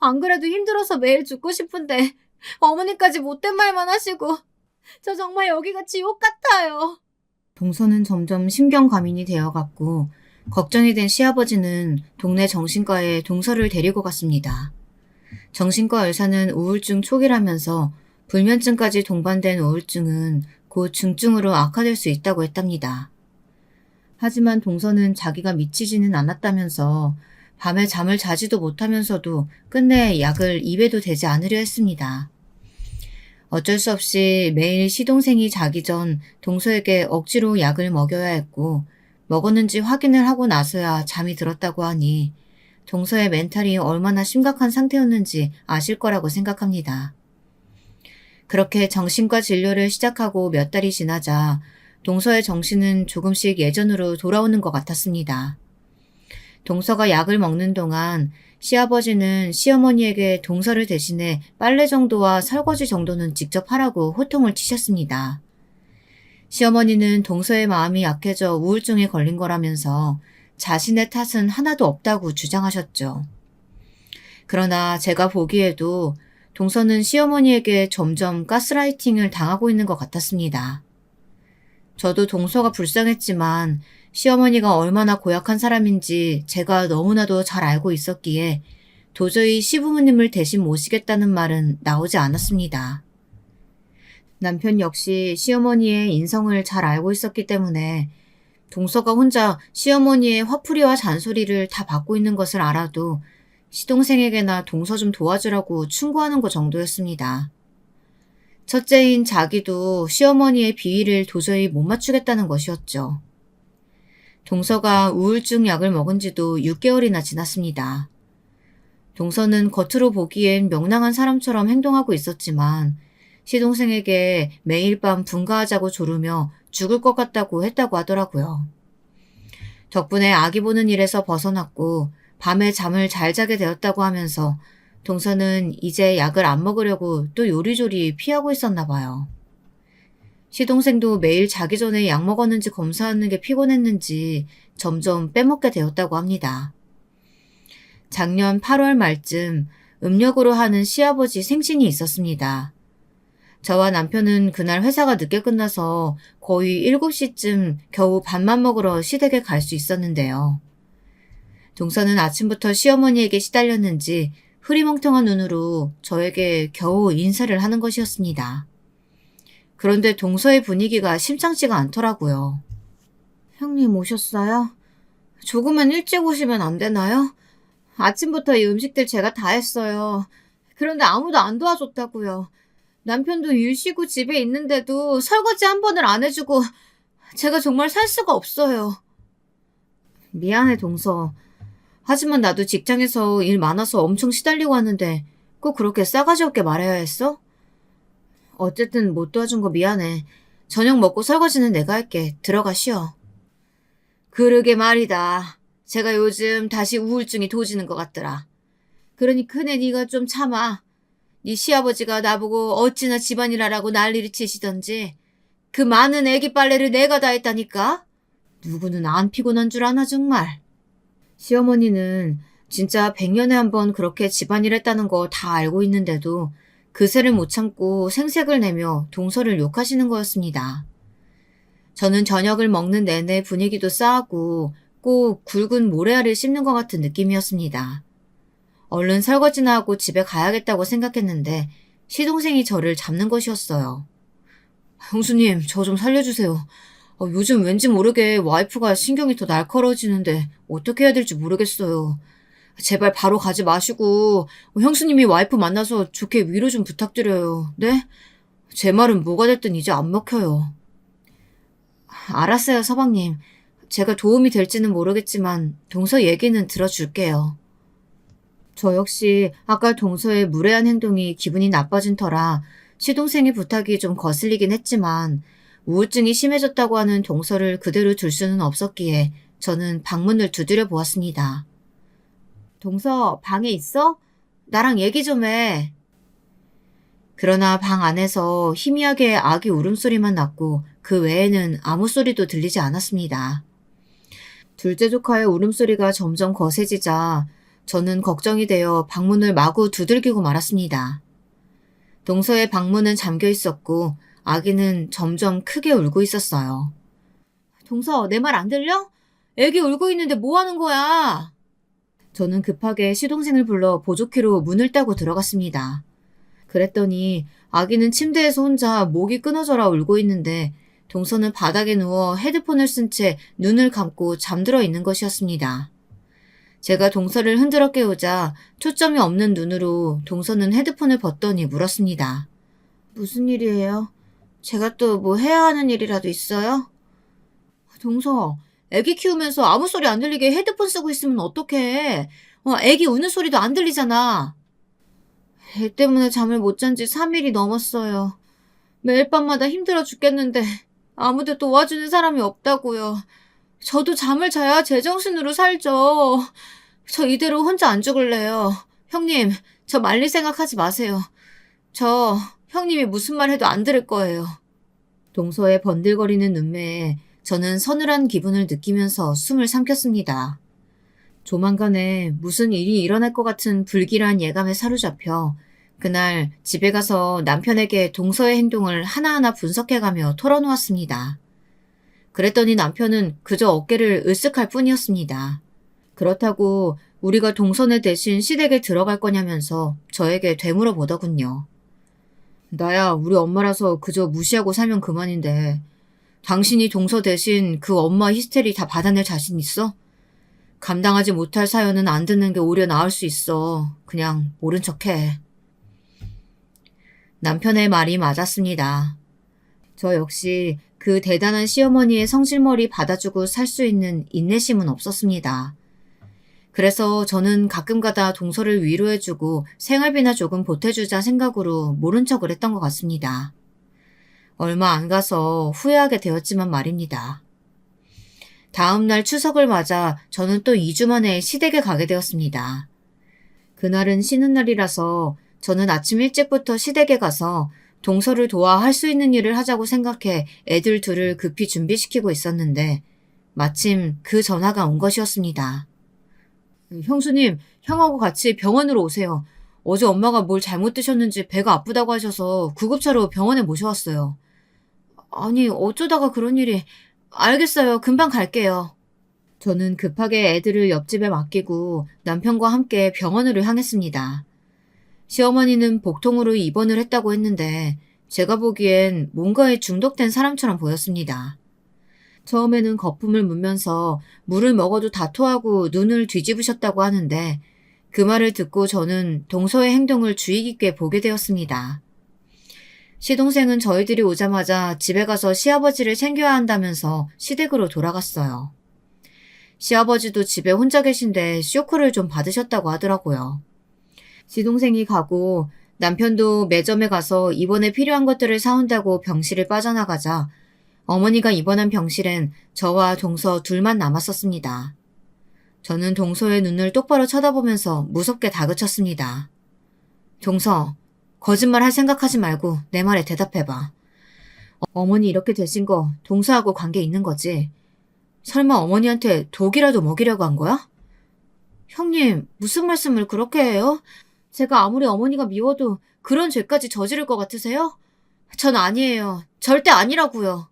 안 그래도 힘들어서 매일 죽고 싶은데 어머니까지 못된 말만 하시고 저 정말 여기가 지옥 같아요. 동서는 점점 심경과민이 되어갔고 걱정이 된 시아버지는 동네 정신과에 동서를 데리고 갔습니다. 정신과 의사는 우울증 초기라면서 불면증까지 동반된 우울증은 곧 중증으로 악화될 수 있다고 했답니다. 하지만 동서는 자기가 미치지는 않았다면서 밤에 잠을 자지도 못하면서도 끝내 약을 입에도 대지 않으려 했습니다. 어쩔 수 없이 매일 시동생이 자기 전 동서에게 억지로 약을 먹여야 했고 먹었는지 확인을 하고 나서야 잠이 들었다고 하니 동서의 멘탈이 얼마나 심각한 상태였는지 아실 거라고 생각합니다. 그렇게 정신과 진료를 시작하고 몇 달이 지나자 동서의 정신은 조금씩 예전으로 돌아오는 것 같았습니다. 동서가 약을 먹는 동안 시아버지는 시어머니에게 동서를 대신해 빨래 정도와 설거지 정도는 직접 하라고 호통을 치셨습니다. 시어머니는 동서의 마음이 약해져 우울증에 걸린 거라면서 자신의 탓은 하나도 없다고 주장하셨죠. 그러나 제가 보기에도 동서는 시어머니에게 점점 가스라이팅을 당하고 있는 것 같았습니다. 저도 동서가 불쌍했지만 시어머니가 얼마나 고약한 사람인지 제가 너무나도 잘 알고 있었기에 도저히 시부모님을 대신 모시겠다는 말은 나오지 않았습니다. 남편 역시 시어머니의 인성을 잘 알고 있었기 때문에 동서가 혼자 시어머니의 화풀이와 잔소리를 다 받고 있는 것을 알아도 시동생에게나 동서 좀 도와주라고 충고하는 것 정도였습니다. 첫째인 자기도 시어머니의 비위를 도저히 못 맞추겠다는 것이었죠. 동서가 우울증 약을 먹은 지도 6개월이나 지났습니다. 동서는 겉으로 보기엔 명랑한 사람처럼 행동하고 있었지만 시동생에게 매일 밤 분가하자고 조르며 죽을 것 같다고 했다고 하더라고요. 덕분에 아기 보는 일에서 벗어났고 밤에 잠을 잘 자게 되었다고 하면서 동서는 이제 약을 안 먹으려고 또 요리조리 피하고 있었나 봐요. 시동생도 매일 자기 전에 약 먹었는지 검사하는 게 피곤했는지 점점 빼먹게 되었다고 합니다. 작년 8월 말쯤 음력으로 하는 시아버지 생신이 있었습니다. 저와 남편은 그날 회사가 늦게 끝나서 거의 7시쯤 겨우 밥만 먹으러 시댁에 갈 수 있었는데요. 동서는 아침부터 시어머니에게 시달렸는지 흐리멍텅한 눈으로 저에게 겨우 인사를 하는 것이었습니다. 그런데 동서의 분위기가 심상치가 않더라고요. 형님 오셨어요? 조금만 일찍 오시면 안 되나요? 아침부터 이 음식들 제가 다 했어요. 그런데 아무도 안 도와줬다고요. 남편도 일 쉬고 집에 있는데도 설거지 한 번을 안 해주고 제가 정말 살 수가 없어요. 미안해 동서. 하지만 나도 직장에서 일 많아서 엄청 시달리고 하는데 꼭 그렇게 싸가지 없게 말해야 했어? 어쨌든 못 도와준 거 미안해. 저녁 먹고 설거지는 내가 할게. 들어가 쉬어. 그러게 말이다. 제가 요즘 다시 우울증이 도지는 것 같더라. 그러니 큰애 네가 좀 참아. 네 시아버지가 나보고 어찌나 집안일 하라고 난리를 치시던지 그 많은 애기 빨래를 내가 다 했다니까? 누구는 안 피곤한 줄 아나 정말. 시어머니는 진짜 100년에 한 번 그렇게 집안일 했다는 거 다 알고 있는데도 그새를 못 참고 생색을 내며 동서를 욕하시는 거였습니다. 저는 저녁을 먹는 내내 분위기도 싸하고 꼭 굵은 모래알을 씹는 것 같은 느낌이었습니다. 얼른 설거지나 하고 집에 가야겠다고 생각했는데 시동생이 저를 잡는 것이었어요. 형수님, 저 좀 살려주세요. 요즘 왠지 모르게 와이프가 신경이 더 날카로워지는데 어떻게 해야 될지 모르겠어요. 제발 바로 가지 마시고 형수님이 와이프 만나서 좋게 위로 좀 부탁드려요. 네? 제 말은 뭐가 됐든 이제 안 먹혀요. 알았어요, 서방님. 제가 도움이 될지는 모르겠지만 동서 얘기는 들어줄게요. 저 역시 아까 동서의 무례한 행동이 기분이 나빠진 터라 시동생의 부탁이 좀 거슬리긴 했지만 우울증이 심해졌다고 하는 동서를 그대로 둘 수는 없었기에 저는 방문을 두드려 보았습니다. 동서, 방에 있어? 나랑 얘기 좀 해. 그러나 방 안에서 희미하게 아기 울음소리만 났고 그 외에는 아무 소리도 들리지 않았습니다. 둘째 조카의 울음소리가 점점 거세지자 저는 걱정이 되어 방문을 마구 두들기고 말았습니다. 동서의 방문은 잠겨 있었고 아기는 점점 크게 울고 있었어요. 동서, 내 말 안 들려? 애기 울고 있는데 뭐 하는 거야? 저는 급하게 시동생을 불러 보조키로 문을 따고 들어갔습니다. 그랬더니 아기는 침대에서 혼자 목이 끊어져라 울고 있는데 동서는 바닥에 누워 헤드폰을 쓴 채 눈을 감고 잠들어 있는 것이었습니다. 제가 동서를 흔들어 깨우자 초점이 없는 눈으로 동서는 헤드폰을 벗더니 물었습니다. 무슨 일이에요? 제가 또 뭐 해야 하는 일이라도 있어요? 동서, 애기 키우면서 아무 소리 안 들리게 헤드폰 쓰고 있으면 어떡해. 애기 우는 소리도 안 들리잖아. 애 때문에 잠을 못 잔 지 3일이 넘었어요. 매일 밤마다 힘들어 죽겠는데 아무도 도와주는 사람이 없다고요. 저도 잠을 자야 제정신으로 살죠. 저 이대로 혼자 안 죽을래요. 형님, 저 말릴 생각하지 마세요. 저 형님이 무슨 말 해도 안 들을 거예요. 동서의 번들거리는 눈매에 저는 서늘한 기분을 느끼면서 숨을 삼켰습니다. 조만간에 무슨 일이 일어날 것 같은 불길한 예감에 사로잡혀 그날 집에 가서 남편에게 동서의 행동을 하나하나 분석해가며 털어놓았습니다. 그랬더니 남편은 그저 어깨를 으쓱할 뿐이었습니다. 그렇다고 우리가 동서네 대신 시댁에 들어갈 거냐면서 저에게 되물어 보더군요. 나야 우리 엄마라서 그저 무시하고 살면 그만인데 당신이 동서 대신 그 엄마 히스테리 다 받아낼 자신 있어? 감당하지 못할 사연은 안 듣는 게 오히려 나을 수 있어. 그냥 모른 척해. 남편의 말이 맞았습니다. 저 역시 그 대단한 시어머니의 성질머리 받아주고 살 수 있는 인내심은 없었습니다. 그래서 저는 가끔가다 동서를 위로해주고 생활비나 조금 보태주자 생각으로 모른 척을 했던 것 같습니다. 얼마 안 가서 후회하게 되었지만 말입니다. 다음 날 추석을 맞아 저는 또 2주 만에 시댁에 가게 되었습니다. 그날은 쉬는 날이라서 저는 아침 일찍부터 시댁에 가서 동서를 도와 할 수 있는 일을 하자고 생각해 애들 둘을 급히 준비시키고 있었는데 마침 그 전화가 온 것이었습니다. 형수님, 형하고 같이 병원으로 오세요. 어제 엄마가 뭘 잘못 드셨는지 배가 아프다고 하셔서 구급차로 병원에 모셔왔어요. 아니, 어쩌다가 그런 일이... 알겠어요. 금방 갈게요. 저는 급하게 애들을 옆집에 맡기고 남편과 함께 병원으로 향했습니다. 시어머니는 복통으로 입원을 했다고 했는데 제가 보기엔 뭔가에 중독된 사람처럼 보였습니다. 처음에는 거품을 물면서 물을 먹어도 다 토하고 눈을 뒤집으셨다고 하는데 그 말을 듣고 저는 동서의 행동을 주의 깊게 보게 되었습니다. 시동생은 저희들이 오자마자 집에 가서 시아버지를 챙겨야 한다면서 시댁으로 돌아갔어요. 시아버지도 집에 혼자 계신데 쇼크를 좀 받으셨다고 하더라고요. 시동생이 가고 남편도 매점에 가서 입원에 필요한 것들을 사온다고 병실을 빠져나가자 어머니가 입원한 병실엔 저와 동서 둘만 남았었습니다. 저는 동서의 눈을 똑바로 쳐다보면서 무섭게 다그쳤습니다. 동서, 거짓말할 생각하지 말고 내 말에 대답해봐. 어머니 이렇게 되신 거 동서하고 관계 있는 거지? 설마 어머니한테 독이라도 먹이려고 한 거야? 형님, 무슨 말씀을 그렇게 해요? 제가 아무리 어머니가 미워도 그런 죄까지 저지를 것 같으세요? 전 아니에요. 절대 아니라고요.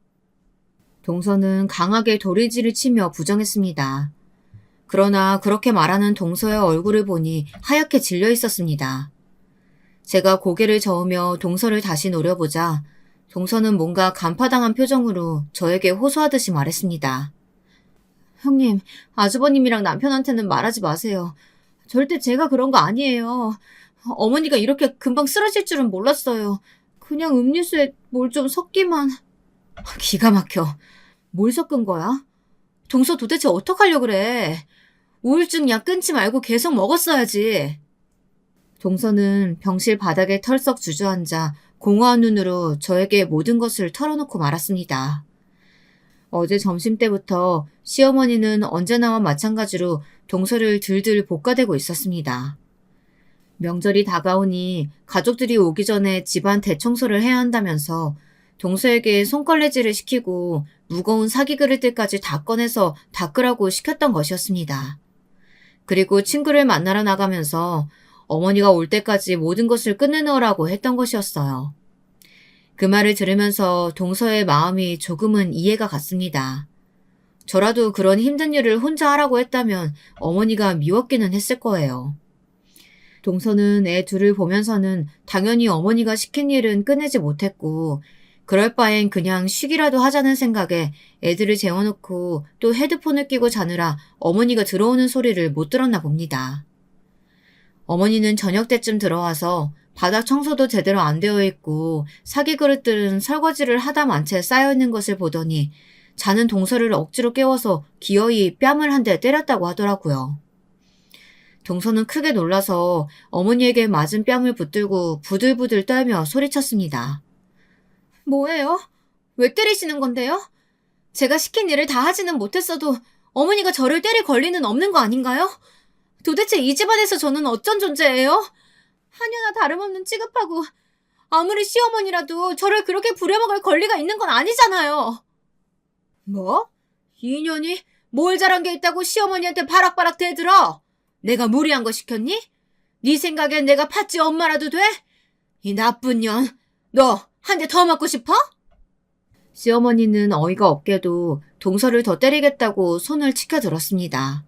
동서는 강하게 도리지를 치며 부정했습니다. 그러나 그렇게 말하는 동서의 얼굴을 보니 하얗게 질려 있었습니다. 제가 고개를 저으며 동서를 다시 노려보자 동서는 뭔가 간파당한 표정으로 저에게 호소하듯이 말했습니다. 형님, 아주버님이랑 남편한테는 말하지 마세요. 절대 제가 그런 거 아니에요. 어머니가 이렇게 금방 쓰러질 줄은 몰랐어요. 그냥 음료수에 뭘 좀 섞기만. 기가 막혀. 뭘 섞은 거야? 동서 도대체 어떡하려고 그래? 우울증 약 끊지 말고 계속 먹었어야지. 동서는 병실 바닥에 털썩 주저앉아 공허한 눈으로 저에게 모든 것을 털어놓고 말았습니다. 어제 점심때부터 시어머니는 언제나와 마찬가지로 동서를 들들 볶아대고 있었습니다. 명절이 다가오니 가족들이 오기 전에 집안 대청소를 해야 한다면서 동서에게 손걸레질을 시키고 무거운 사기 그릇들까지 다 꺼내서 닦으라고 시켰던 것이었습니다. 그리고 친구를 만나러 나가면서 어머니가 올 때까지 모든 것을 끝내놓으라고 했던 것이었어요. 그 말을 들으면서 동서의 마음이 조금은 이해가 갔습니다. 저라도 그런 힘든 일을 혼자 하라고 했다면 어머니가 미웠기는 했을 거예요. 동서는 애 둘을 보면서는 당연히 어머니가 시킨 일은 끝내지 못했고 그럴 바엔 그냥 쉬기라도 하자는 생각에 애들을 재워놓고 또 헤드폰을 끼고 자느라 어머니가 들어오는 소리를 못 들었나 봅니다. 어머니는 저녁 때쯤 들어와서 바닥 청소도 제대로 안 되어 있고 사기 그릇들은 설거지를 하다 만 채 쌓여 있는 것을 보더니 자는 동서를 억지로 깨워서 기어이 뺨을 한 대 때렸다고 하더라고요. 동서는 크게 놀라서 어머니에게 맞은 뺨을 붙들고 부들부들 떨며 소리쳤습니다. 뭐예요? 왜 때리시는 건데요? 제가 시킨 일을 다 하지는 못했어도 어머니가 저를 때릴 권리는 없는 거 아닌가요? 도대체 이 집안에서 저는 어쩐 존재예요? 하녀나 다름없는 취급하고 아무리 시어머니라도 저를 그렇게 부려먹을 권리가 있는 건 아니잖아요. 뭐? 이 인연이 뭘 잘한 게 있다고 시어머니한테 바락바락 대들어? 내가 무리한 거 시켰니? 네 생각엔 내가 팥쥐 엄마라도 돼? 이 나쁜 년, 너 한 대 더 맞고 싶어? 시어머니는 어이가 없게도 동서를 더 때리겠다고 손을 치켜들었습니다.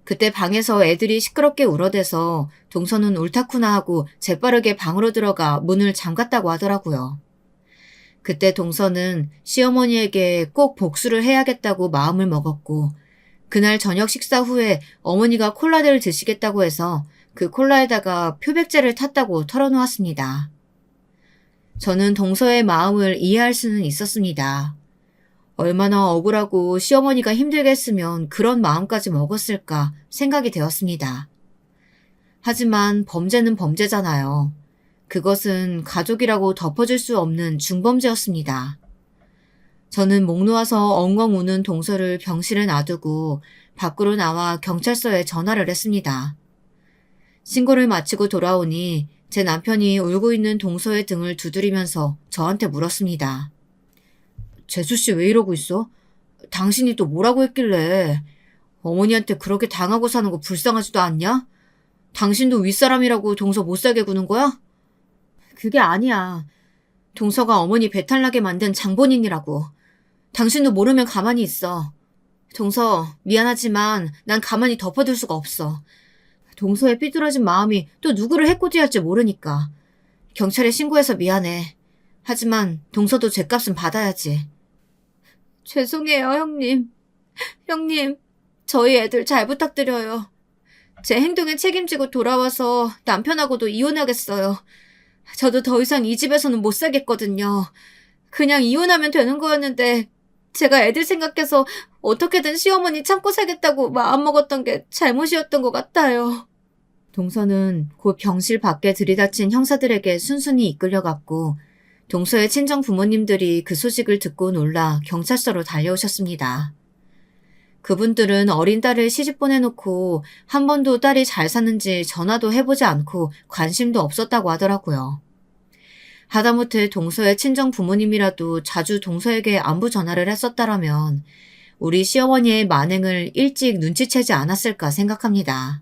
그때 방에서 애들이 시끄럽게 울어대서 동서는 옳다쿠나 하고 재빠르게 방으로 들어가 문을 잠갔다고 하더라고요. 그때 동서는 시어머니에게 꼭 복수를 해야겠다고 마음을 먹었고 그날 저녁 식사 후에 어머니가 콜라를 드시겠다고 해서 그 콜라에다가 표백제를 탔다고 털어놓았습니다. 저는 동서의 마음을 이해할 수는 있었습니다. 얼마나 억울하고 시어머니가 힘들게 했으면 그런 마음까지 먹었을까 생각이 되었습니다. 하지만 범죄는 범죄잖아요. 그것은 가족이라고 덮어줄 수 없는 중범죄였습니다. 저는 목 놓아서 엉엉 우는 동서를 병실에 놔두고 밖으로 나와 경찰서에 전화를 했습니다. 신고를 마치고 돌아오니 제 남편이 울고 있는 동서의 등을 두드리면서 저한테 물었습니다. 재수씨 왜 이러고 있어? 당신이 또 뭐라고 했길래 어머니한테 그렇게 당하고 사는 거 불쌍하지도 않냐? 당신도 윗사람이라고 동서 못 살게 구는 거야? 그게 아니야. 동서가 어머니 배탈나게 만든 장본인이라고. 당신도 모르면 가만히 있어. 동서, 미안하지만 난 가만히 덮어둘 수가 없어. 동서의 삐뚤어진 마음이 또 누구를 해코지할지 모르니까. 경찰에 신고해서 미안해. 하지만 동서도 죗값은 받아야지. 죄송해요, 형님. 형님, 저희 애들 잘 부탁드려요. 제 행동에 책임지고 돌아와서 남편하고도 이혼하겠어요. 저도 더 이상 이 집에서는 못 살겠거든요. 그냥 이혼하면 되는 거였는데 제가 애들 생각해서 어떻게든 시어머니 참고 살겠다고 마음먹었던 게 잘못이었던 것 같아요. 동서는 곧 병실 밖에 들이닥친 형사들에게 순순히 이끌려갔고 동서의 친정 부모님들이 그 소식을 듣고 놀라 경찰서로 달려오셨습니다. 그분들은 어린 딸을 시집 보내놓고 한 번도 딸이 잘 사는지 전화도 해보지 않고 관심도 없었다고 하더라고요. 하다못해 동서의 친정 부모님이라도 자주 동서에게 안부 전화를 했었다라면 우리 시어머니의 만행을 일찍 눈치채지 않았을까 생각합니다.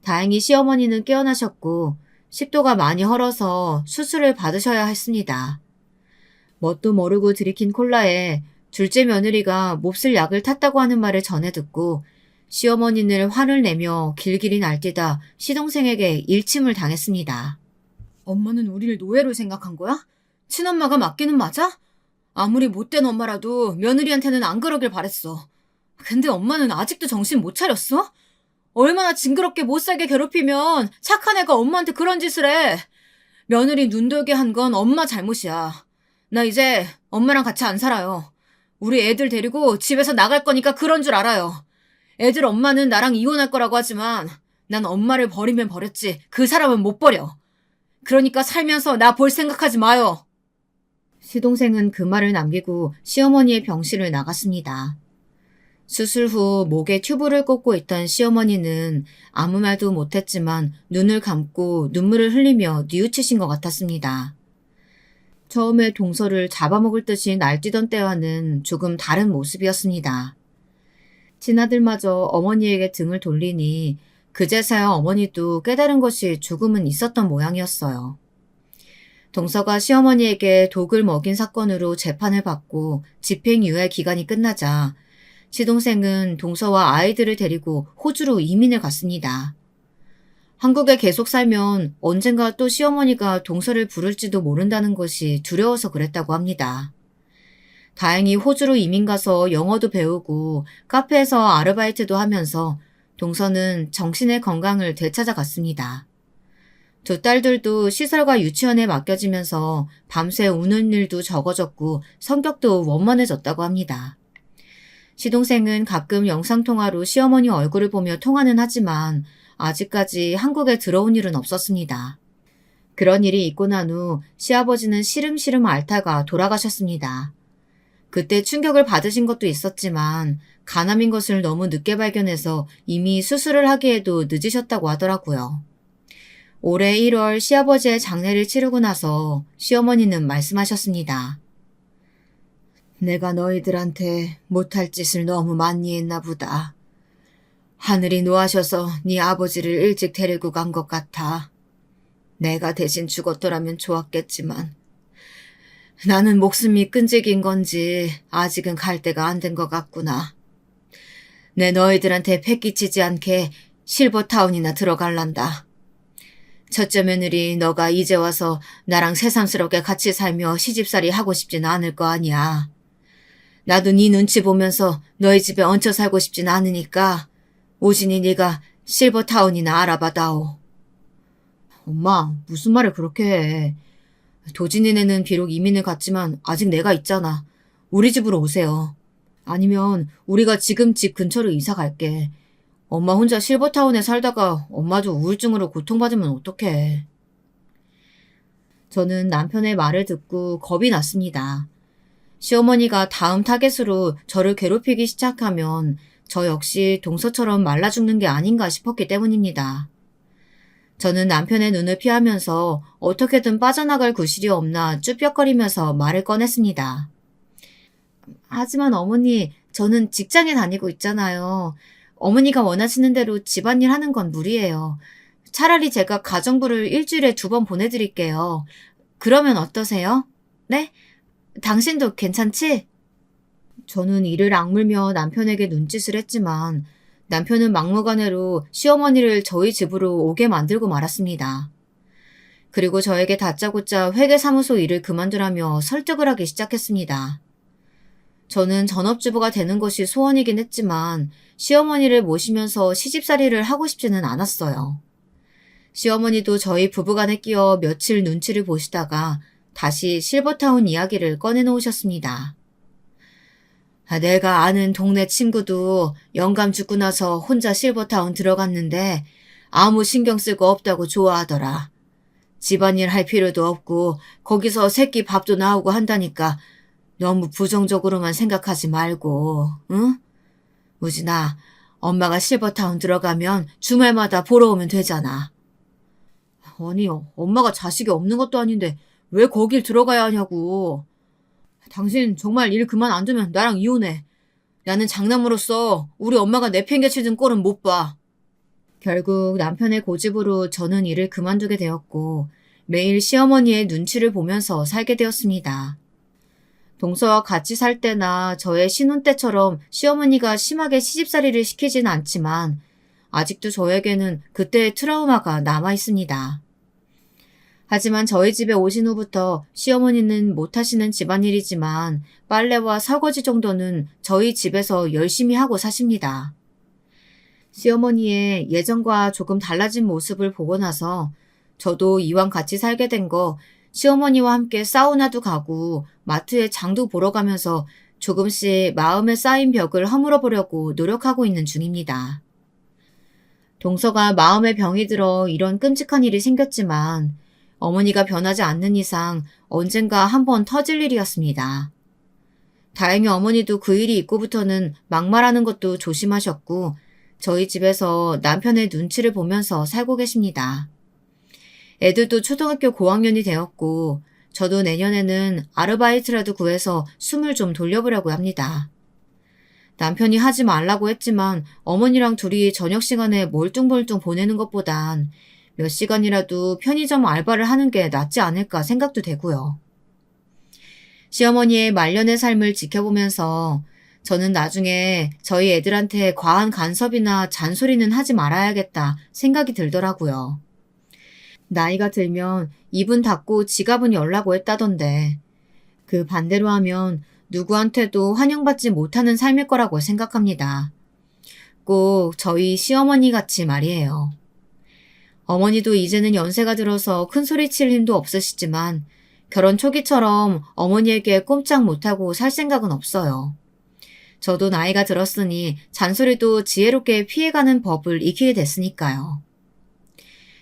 다행히 시어머니는 깨어나셨고 식도가 많이 헐어서 수술을 받으셔야 했습니다. 뭣도 모르고 들이킨 콜라에 둘째 며느리가 몹쓸 약을 탔다고 하는 말을 전해 듣고 시어머니는 화를 내며 길길이 날뛰다 시동생에게 일침을 당했습니다. 엄마는 우리를 노예로 생각한 거야? 친엄마가 맞기는 맞아? 아무리 못된 엄마라도 며느리한테는 안 그러길 바랬어. 근데 엄마는 아직도 정신 못 차렸어? 얼마나 징그럽게 못살게 괴롭히면 착한 애가 엄마한테 그런 짓을 해. 며느리 눈돌게 한 건 엄마 잘못이야. 나 이제 엄마랑 같이 안 살아요. 우리 애들 데리고 집에서 나갈 거니까 그런 줄 알아요. 애들 엄마는 나랑 이혼할 거라고 하지만 난 엄마를 버리면 버렸지 그 사람은 못 버려. 그러니까 살면서 나 볼 생각하지 마요. 시동생은 그 말을 남기고 시어머니의 병실을 나갔습니다. 수술 후 목에 튜브를 꽂고 있던 시어머니는 아무 말도 못했지만 눈을 감고 눈물을 흘리며 뉘우치신 것 같았습니다. 처음에 동서를 잡아먹을 듯이 날뛰던 때와는 조금 다른 모습이었습니다. 친아들마저 어머니에게 등을 돌리니 그제서야 어머니도 깨달은 것이 조금은 있었던 모양이었어요. 동서가 시어머니에게 독을 먹인 사건으로 재판을 받고 집행유예 기간이 끝나자 시동생은 동서와 아이들을 데리고 호주로 이민을 갔습니다. 한국에 계속 살면 언젠가 또 시어머니가 동서를 부를지도 모른다는 것이 두려워서 그랬다고 합니다. 다행히 호주로 이민 가서 영어도 배우고 카페에서 아르바이트도 하면서 동서는 정신의 건강을 되찾아갔습니다. 두 딸들도 시설과 유치원에 맡겨지면서 밤새 우는 일도 적어졌고 성격도 원만해졌다고 합니다. 시동생은 가끔 영상통화로 시어머니 얼굴을 보며 통화는 하지만 아직까지 한국에 들어온 일은 없었습니다. 그런 일이 있고 난 후 시아버지는 시름시름 앓다가 돌아가셨습니다. 그때 충격을 받으신 것도 있었지만 간암인 것을 너무 늦게 발견해서 이미 수술을 하기에도 늦으셨다고 하더라고요. 올해 1월 시아버지의 장례를 치르고 나서 시어머니는 말씀하셨습니다. 내가 너희들한테 못할 짓을 너무 많이 했나 보다. 하늘이 노하셔서 네 아버지를 일찍 데리고 간 것 같아. 내가 대신 죽었더라면 좋았겠지만 나는 목숨이 끈질긴 건지 아직은 갈 때가 안 된 것 같구나. 내 너희들한테 패기치지 않게 실버타운이나 들어갈란다. 첫째 며느리 너가 이제 와서 나랑 새삼스럽게 같이 살며 시집살이 하고 싶진 않을 거 아니야. 나도 네 눈치 보면서 너희 집에 얹혀 살고 싶진 않으니까 오진이 네가 실버타운이나 알아봐다오. 엄마, 무슨 말을 그렇게 해. 도진이네는 비록 이민을 갔지만 아직 내가 있잖아. 우리 집으로 오세요. 아니면 우리가 지금 집 근처로 이사 갈게. 엄마 혼자 실버타운에 살다가 엄마도 우울증으로 고통받으면 어떡해. 저는 남편의 말을 듣고 겁이 났습니다. 시어머니가 다음 타겟으로 저를 괴롭히기 시작하면 저 역시 동서처럼 말라 죽는 게 아닌가 싶었기 때문입니다. 저는 남편의 눈을 피하면서 어떻게든 빠져나갈 구실이 없나 쭈뼛거리면서 말을 꺼냈습니다. 하지만 어머니, 저는 직장에 다니고 있잖아요. 어머니가 원하시는 대로 집안일 하는 건 무리예요. 차라리 제가 가정부를 일주일에 2번 보내드릴게요. 그러면 어떠세요? 네? 당신도 괜찮지? 저는 이를 악물며 남편에게 눈짓을 했지만 남편은 막무가내로 시어머니를 저희 집으로 오게 만들고 말았습니다. 그리고 저에게 다짜고짜 회계사무소 일을 그만두라며 설득을 하기 시작했습니다. 저는 전업주부가 되는 것이 소원이긴 했지만 시어머니를 모시면서 시집살이를 하고 싶지는 않았어요. 시어머니도 저희 부부간에 끼어 며칠 눈치를 보시다가 다시 실버타운 이야기를 꺼내놓으셨습니다. 내가 아는 동네 친구도 영감 죽고 나서 혼자 실버타운 들어갔는데 아무 신경 쓸 거 없다고 좋아하더라. 집안일 할 필요도 없고 거기서 새끼 밥도 나오고 한다니까 너무 부정적으로만 생각하지 말고, 응? 우진아, 엄마가 실버타운 들어가면 주말마다 보러 오면 되잖아. 아니, 엄마가 자식이 없는 것도 아닌데 왜 거길 들어가야 하냐고. 당신 정말 일 그만 안 두면 나랑 이혼해. 나는 장남으로서 우리 엄마가 내팽개치는 꼴은 못 봐. 결국 남편의 고집으로 저는 일을 그만두게 되었고 매일 시어머니의 눈치를 보면서 살게 되었습니다. 동서와 같이 살 때나 저의 신혼 때처럼 시어머니가 심하게 시집살이를 시키지는 않지만 아직도 저에게는 그때의 트라우마가 남아 있습니다. 하지만 저희 집에 오신 후부터 시어머니는 못하시는 집안일이지만 빨래와 설거지 정도는 저희 집에서 열심히 하고 사십니다. 시어머니의 예전과 조금 달라진 모습을 보고 나서 저도 이왕 같이 살게 된 거 시어머니와 함께 사우나도 가고 마트에 장도 보러 가면서 조금씩 마음에 쌓인 벽을 허물어 보려고 노력하고 있는 중입니다. 동서가 마음에 병이 들어 이런 끔찍한 일이 생겼지만 어머니가 변하지 않는 이상 언젠가 한번 터질 일이었습니다. 다행히 어머니도 그 일이 있고부터는 막말하는 것도 조심하셨고 저희 집에서 남편의 눈치를 보면서 살고 계십니다. 애들도 초등학교 고학년이 되었고 저도 내년에는 아르바이트라도 구해서 숨을 좀 돌려보려고 합니다. 남편이 하지 말라고 했지만 어머니랑 둘이 저녁 시간에 멀뚱멀뚱 보내는 것보단 몇 시간이라도 편의점 알바를 하는 게 낫지 않을까 생각도 되고요. 시어머니의 말년의 삶을 지켜보면서 저는 나중에 저희 애들한테 과한 간섭이나 잔소리는 하지 말아야겠다 생각이 들더라고요. 나이가 들면 입은 닫고 지갑은 열라고 했다던데 그 반대로 하면 누구한테도 환영받지 못하는 삶일 거라고 생각합니다. 꼭 저희 시어머니 같이 말이에요. 어머니도 이제는 연세가 들어서 큰 소리 칠 힘도 없으시지만 결혼 초기처럼 어머니에게 꼼짝 못하고 살 생각은 없어요. 저도 나이가 들었으니 잔소리도 지혜롭게 피해가는 법을 익히게 됐으니까요.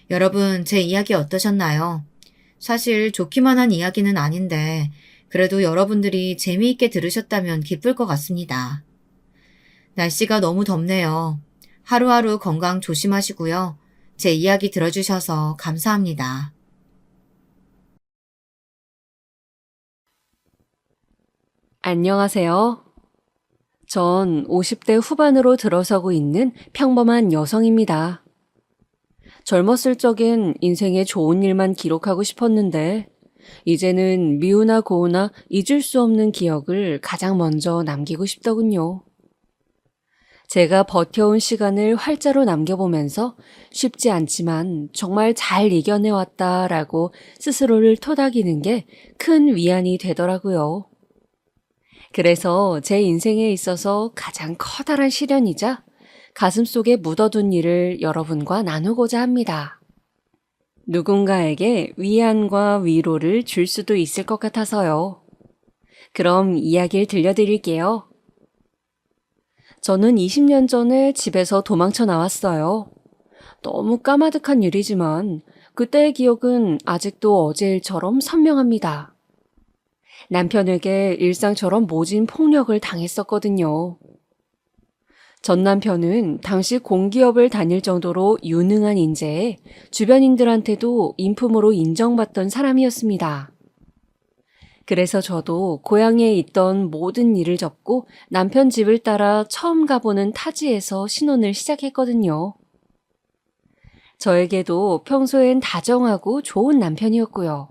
여러분, 제 이야기 어떠셨나요? 사실 좋기만 한 이야기는 아닌데 그래도 여러분들이 재미있게 들으셨다면 기쁠 것 같습니다. 날씨가 너무 덥네요. 하루하루 건강 조심하시고요. 제 이야기 들어주셔서 감사합니다. 안녕하세요. 전 50대 후반으로 들어서고 있는 평범한 여성입니다. 젊었을 적엔 인생에 좋은 일만 기록하고 싶었는데, 이제는 미우나 고우나 잊을 수 없는 기억을 가장 먼저 남기고 싶더군요. 제가 버텨온 시간을 활자로 남겨보면서 쉽지 않지만 정말 잘 이겨내왔다라고 스스로를 토닥이는 게 큰 위안이 되더라고요. 그래서 제 인생에 있어서 가장 커다란 시련이자 가슴속에 묻어둔 일을 여러분과 나누고자 합니다. 누군가에게 위안과 위로를 줄 수도 있을 것 같아서요. 그럼 이야기를 들려드릴게요. 저는 20년 전에 집에서 도망쳐 나왔어요. 너무 까마득한 일이지만 그때의 기억은 아직도 어제 일처럼 선명합니다. 남편에게 일상처럼 모진 폭력을 당했었거든요. 전 남편은 당시 공기업을 다닐 정도로 유능한 인재에 주변인들한테도 인품으로 인정받던 사람이었습니다. 그래서 저도 고향에 있던 모든 일을 접고 남편 집을 따라 처음 가보는 타지에서 신혼을 시작했거든요. 저에게도 평소엔 다정하고 좋은 남편이었고요.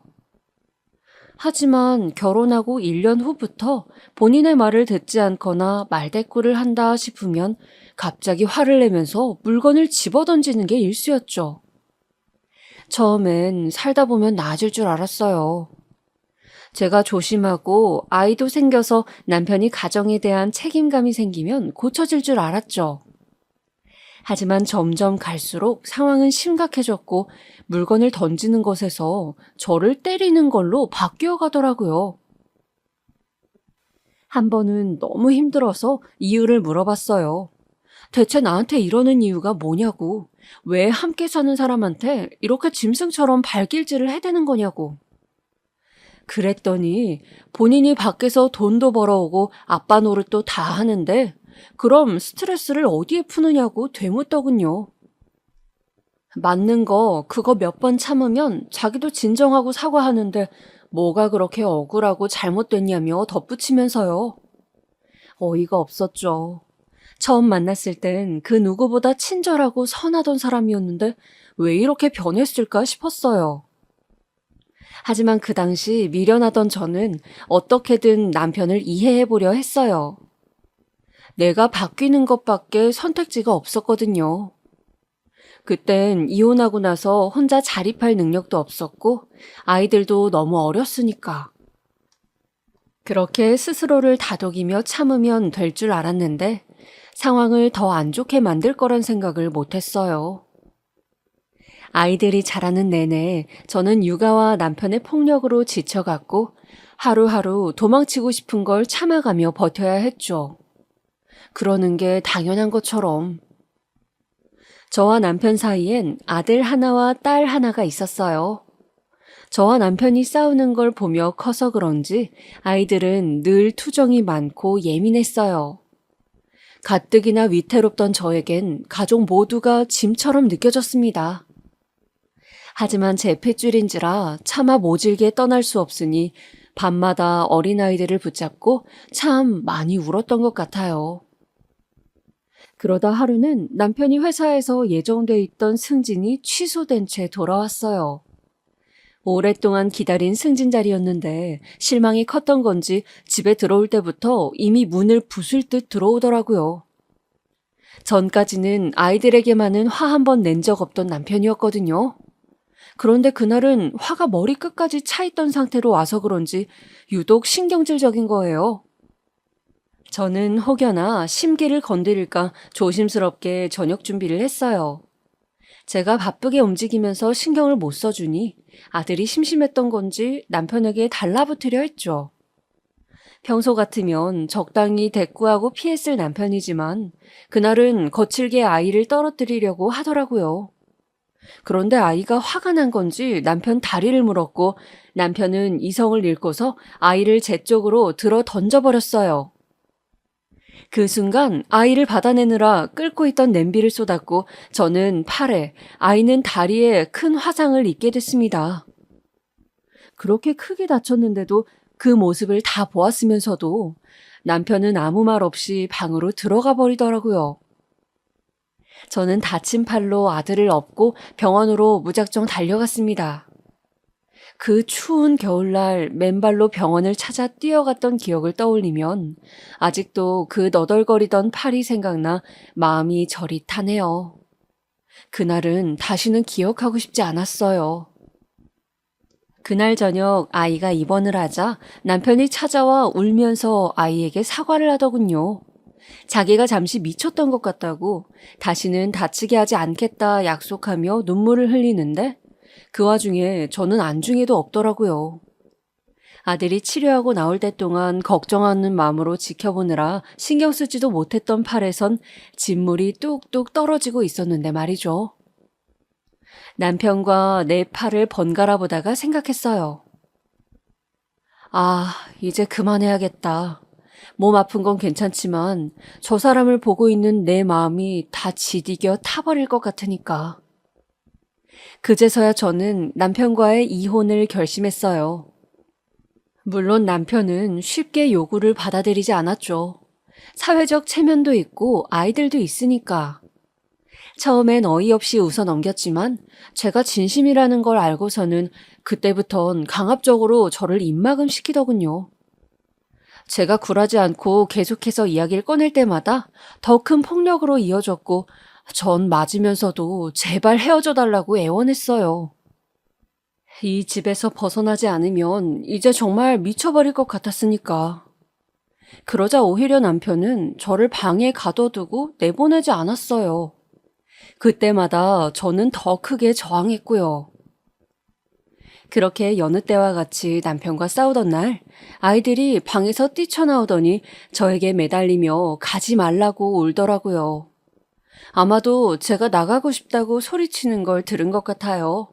하지만 결혼하고 1년 후부터 본인의 말을 듣지 않거나 말대꾸를 한다 싶으면 갑자기 화를 내면서 물건을 집어던지는 게 일쑤였죠. 처음엔 살다 보면 나아질 줄 알았어요. 제가 조심하고 아이도 생겨서 남편이 가정에 대한 책임감이 생기면 고쳐질 줄 알았죠. 하지만 점점 갈수록 상황은 심각해졌고 물건을 던지는 것에서 저를 때리는 걸로 바뀌어 가더라고요. 한 번은 너무 힘들어서 이유를 물어봤어요. 대체 나한테 이러는 이유가 뭐냐고. 왜 함께 사는 사람한테 이렇게 짐승처럼 발길질을 해대는 거냐고. 그랬더니 본인이 밖에서 돈도 벌어오고 아빠 노릇도 다 하는데 그럼 스트레스를 어디에 푸느냐고 되묻더군요. 맞는 거 그거 몇 번 참으면 자기도 진정하고 사과하는데 뭐가 그렇게 억울하고 잘못됐냐며 덧붙이면서요. 어이가 없었죠. 처음 만났을 땐 그 누구보다 친절하고 선하던 사람이었는데 왜 이렇게 변했을까 싶었어요. 하지만 그 당시 미련하던 저는 어떻게든 남편을 이해해보려 했어요. 내가 바뀌는 것밖에 선택지가 없었거든요. 그땐 이혼하고 나서 혼자 자립할 능력도 없었고 아이들도 너무 어렸으니까. 그렇게 스스로를 다독이며 참으면 될 줄 알았는데 상황을 더 안 좋게 만들 거란 생각을 못했어요. 아이들이 자라는 내내 저는 육아와 남편의 폭력으로 지쳐갔고 하루하루 도망치고 싶은 걸 참아가며 버텨야 했죠. 그러는 게 당연한 것처럼. 저와 남편 사이엔 아들 하나와 딸 하나가 있었어요. 저와 남편이 싸우는 걸 보며 커서 그런지 아이들은 늘 투정이 많고 예민했어요. 가뜩이나 위태롭던 저에겐 가족 모두가 짐처럼 느껴졌습니다. 하지만 제 핏줄인지라 차마 모질게 떠날 수 없으니 밤마다 어린아이들을 붙잡고 참 많이 울었던 것 같아요. 그러다 하루는 남편이 회사에서 예정돼 있던 승진이 취소된 채 돌아왔어요. 오랫동안 기다린 승진 자리였는데 실망이 컸던 건지 집에 들어올 때부터 이미 문을 부술 듯 들어오더라고요. 전까지는 아이들에게만은 화 한 번 낸 적 없던 남편이었거든요. 그런데 그날은 화가 머리끝까지 차 있던 상태로 와서 그런지 유독 신경질적인 거예요. 저는 혹여나 심기를 건드릴까 조심스럽게 저녁 준비를 했어요. 제가 바쁘게 움직이면서 신경을 못 써주니 아들이 심심했던 건지 남편에게 달라붙으려 했죠. 평소 같으면 적당히 대꾸하고 피했을 남편이지만 그날은 거칠게 아이를 떨어뜨리려고 하더라고요. 그런데 아이가 화가 난 건지 남편 다리를 물었고 남편은 이성을 잃고서 아이를 제 쪽으로 들어 던져버렸어요. 그 순간 아이를 받아내느라 끓고 있던 냄비를 쏟았고 저는 팔에, 아이는 다리에 큰 화상을 입게 됐습니다. 그렇게 크게 다쳤는데도 그 모습을 다 보았으면서도 남편은 아무 말 없이 방으로 들어가 버리더라고요. 저는 다친 팔로 아들을 업고 병원으로 무작정 달려갔습니다. 그 추운 겨울날 맨발로 병원을 찾아 뛰어갔던 기억을 떠올리면 아직도 그 너덜거리던 팔이 생각나 마음이 저릿하네요. 그날은 다시는 기억하고 싶지 않았어요. 그날 저녁 아이가 입원을 하자 남편이 찾아와 울면서 아이에게 사과를 하더군요. 자기가 잠시 미쳤던 것 같다고 다시는 다치게 하지 않겠다 약속하며 눈물을 흘리는데 그 와중에 저는 안중에도 없더라고요. 아들이 치료하고 나올 때 동안 걱정하는 마음으로 지켜보느라 신경 쓰지도 못했던 팔에선 진물이 뚝뚝 떨어지고 있었는데 말이죠. 남편과 내 팔을 번갈아 보다가 생각했어요. 아, 이제 그만해야겠다. 몸 아픈 건 괜찮지만 저 사람을 보고 있는 내 마음이 다 지디겨 타버릴 것 같으니까. 그제서야 저는 남편과의 이혼을 결심했어요. 물론 남편은 쉽게 요구를 받아들이지 않았죠. 사회적 체면도 있고 아이들도 있으니까. 처음엔 어이없이 웃어 넘겼지만 제가 진심이라는 걸 알고서는 그때부턴 강압적으로 저를 입막음 시키더군요. 제가 굴하지 않고 계속해서 이야기를 꺼낼 때마다 더 큰 폭력으로 이어졌고 전 맞으면서도 제발 헤어져 달라고 애원했어요. 이 집에서 벗어나지 않으면 이제 정말 미쳐버릴 것 같았으니까. 그러자 오히려 남편은 저를 방에 가둬두고 내보내지 않았어요. 그때마다 저는 더 크게 저항했고요. 그렇게 여느 때와 같이 남편과 싸우던 날, 아이들이 방에서 뛰쳐나오더니 저에게 매달리며 가지 말라고 울더라고요. 아마도 제가 나가고 싶다고 소리치는 걸 들은 것 같아요.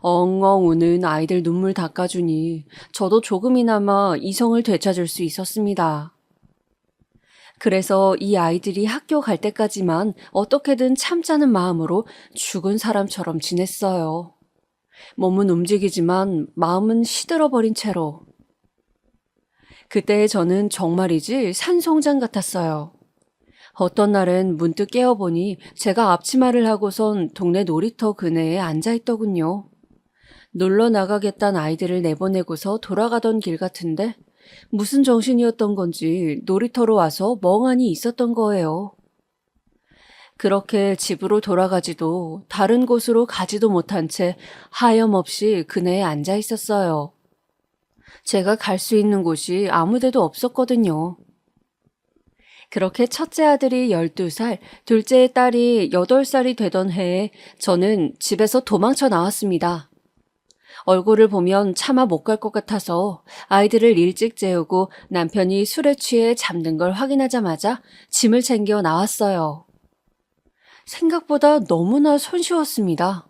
엉엉 우는 아이들 눈물 닦아주니 저도 조금이나마 이성을 되찾을 수 있었습니다. 그래서 이 아이들이 학교 갈 때까지만 어떻게든 참자는 마음으로 죽은 사람처럼 지냈어요. 몸은 움직이지만 마음은 시들어버린 채로. 그때 저는 정말이지 산송장 같았어요. 어떤 날은 문득 깨어보니 제가 앞치마를 하고선 동네 놀이터 그네에 앉아있더군요. 놀러 나가겠다는 아이들을 내보내고서 돌아가던 길 같은데 무슨 정신이었던 건지 놀이터로 와서 멍하니 있었던 거예요. 그렇게 집으로 돌아가지도 다른 곳으로 가지도 못한 채 하염없이 그네에 앉아 있었어요. 제가 갈 수 있는 곳이 아무 데도 없었거든요. 그렇게 첫째 아들이 12살, 둘째 딸이 8살이 되던 해에 저는 집에서 도망쳐 나왔습니다. 얼굴을 보면 차마 못 갈 것 같아서 아이들을 일찍 재우고 남편이 술에 취해 잠든 걸 확인하자마자 짐을 챙겨 나왔어요. 생각보다 너무나 손쉬웠습니다.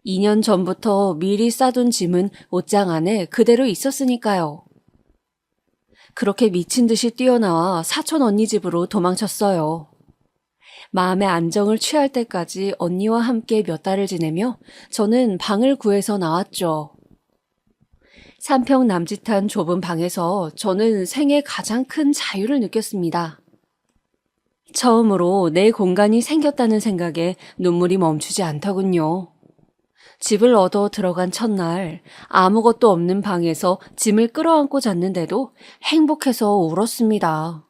2년 전부터 미리 싸둔 짐은 옷장 안에 그대로 있었으니까요. 그렇게 미친 듯이 뛰어나와 사촌 언니 집으로 도망쳤어요. 마음의 안정을 취할 때까지 언니와 함께 몇 달을 지내며 저는 방을 구해서 나왔죠. 3평 남짓한 좁은 방에서 저는 생애 가장 큰 자유를 느꼈습니다. 처음으로 내 공간이 생겼다는 생각에 눈물이 멈추지 않더군요. 집을 얻어 들어간 첫날 아무것도 없는 방에서 짐을 끌어안고 잤는데도 행복해서 울었습니다.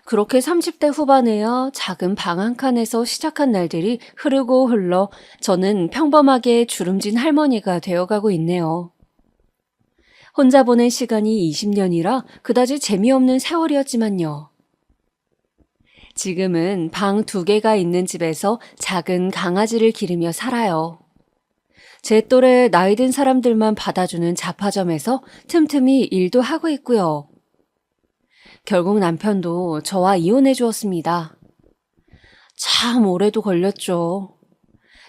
그렇게 30대 후반에야 작은 방 한 칸에서 시작한 날들이 흐르고 흘러 저는 평범하게 주름진 할머니가 되어가고 있네요. 혼자 보낸 시간이 20년이라 그다지 재미없는 세월이었지만요. 지금은 방 2개가 있는 집에서 작은 강아지를 기르며 살아요. 제 또래 나이 든 사람들만 받아주는 잡화점에서 틈틈이 일도 하고 있고요. 결국 남편도 저와 이혼해 주었습니다. 참 오래도 걸렸죠.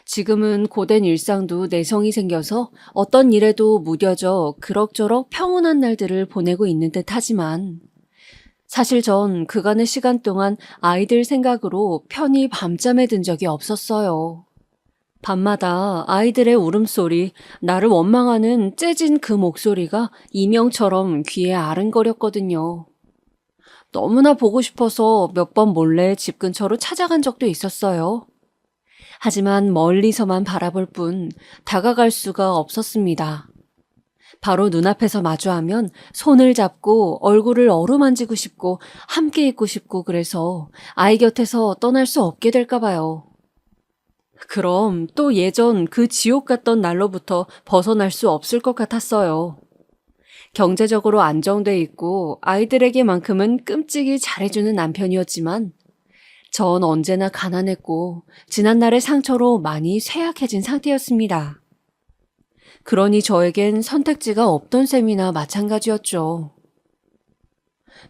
지금은 고된 일상도 내성이 생겨서 어떤 일에도 무뎌져 그럭저럭 평온한 날들을 보내고 있는 듯 하지만 사실 전 그간의 시간 동안 아이들 생각으로 편히 밤잠에 든 적이 없었어요. 밤마다 아이들의 울음소리, 나를 원망하는 째진 그 목소리가 이명처럼 귀에 아른거렸거든요. 너무나 보고 싶어서 몇 번 몰래 집 근처로 찾아간 적도 있었어요. 하지만 멀리서만 바라볼 뿐 다가갈 수가 없었습니다. 바로 눈앞에서 마주하면 손을 잡고 얼굴을 어루만지고 싶고 함께 있고 싶고 그래서 아이 곁에서 떠날 수 없게 될까 봐요. 그럼 또 예전 그 지옥 같던 날로부터 벗어날 수 없을 것 같았어요. 경제적으로 안정돼 있고 아이들에게만큼은 끔찍이 잘해주는 남편이었지만 전 언제나 가난했고 지난날의 상처로 많이 쇠약해진 상태였습니다. 그러니 저에겐 선택지가 없던 셈이나 마찬가지였죠.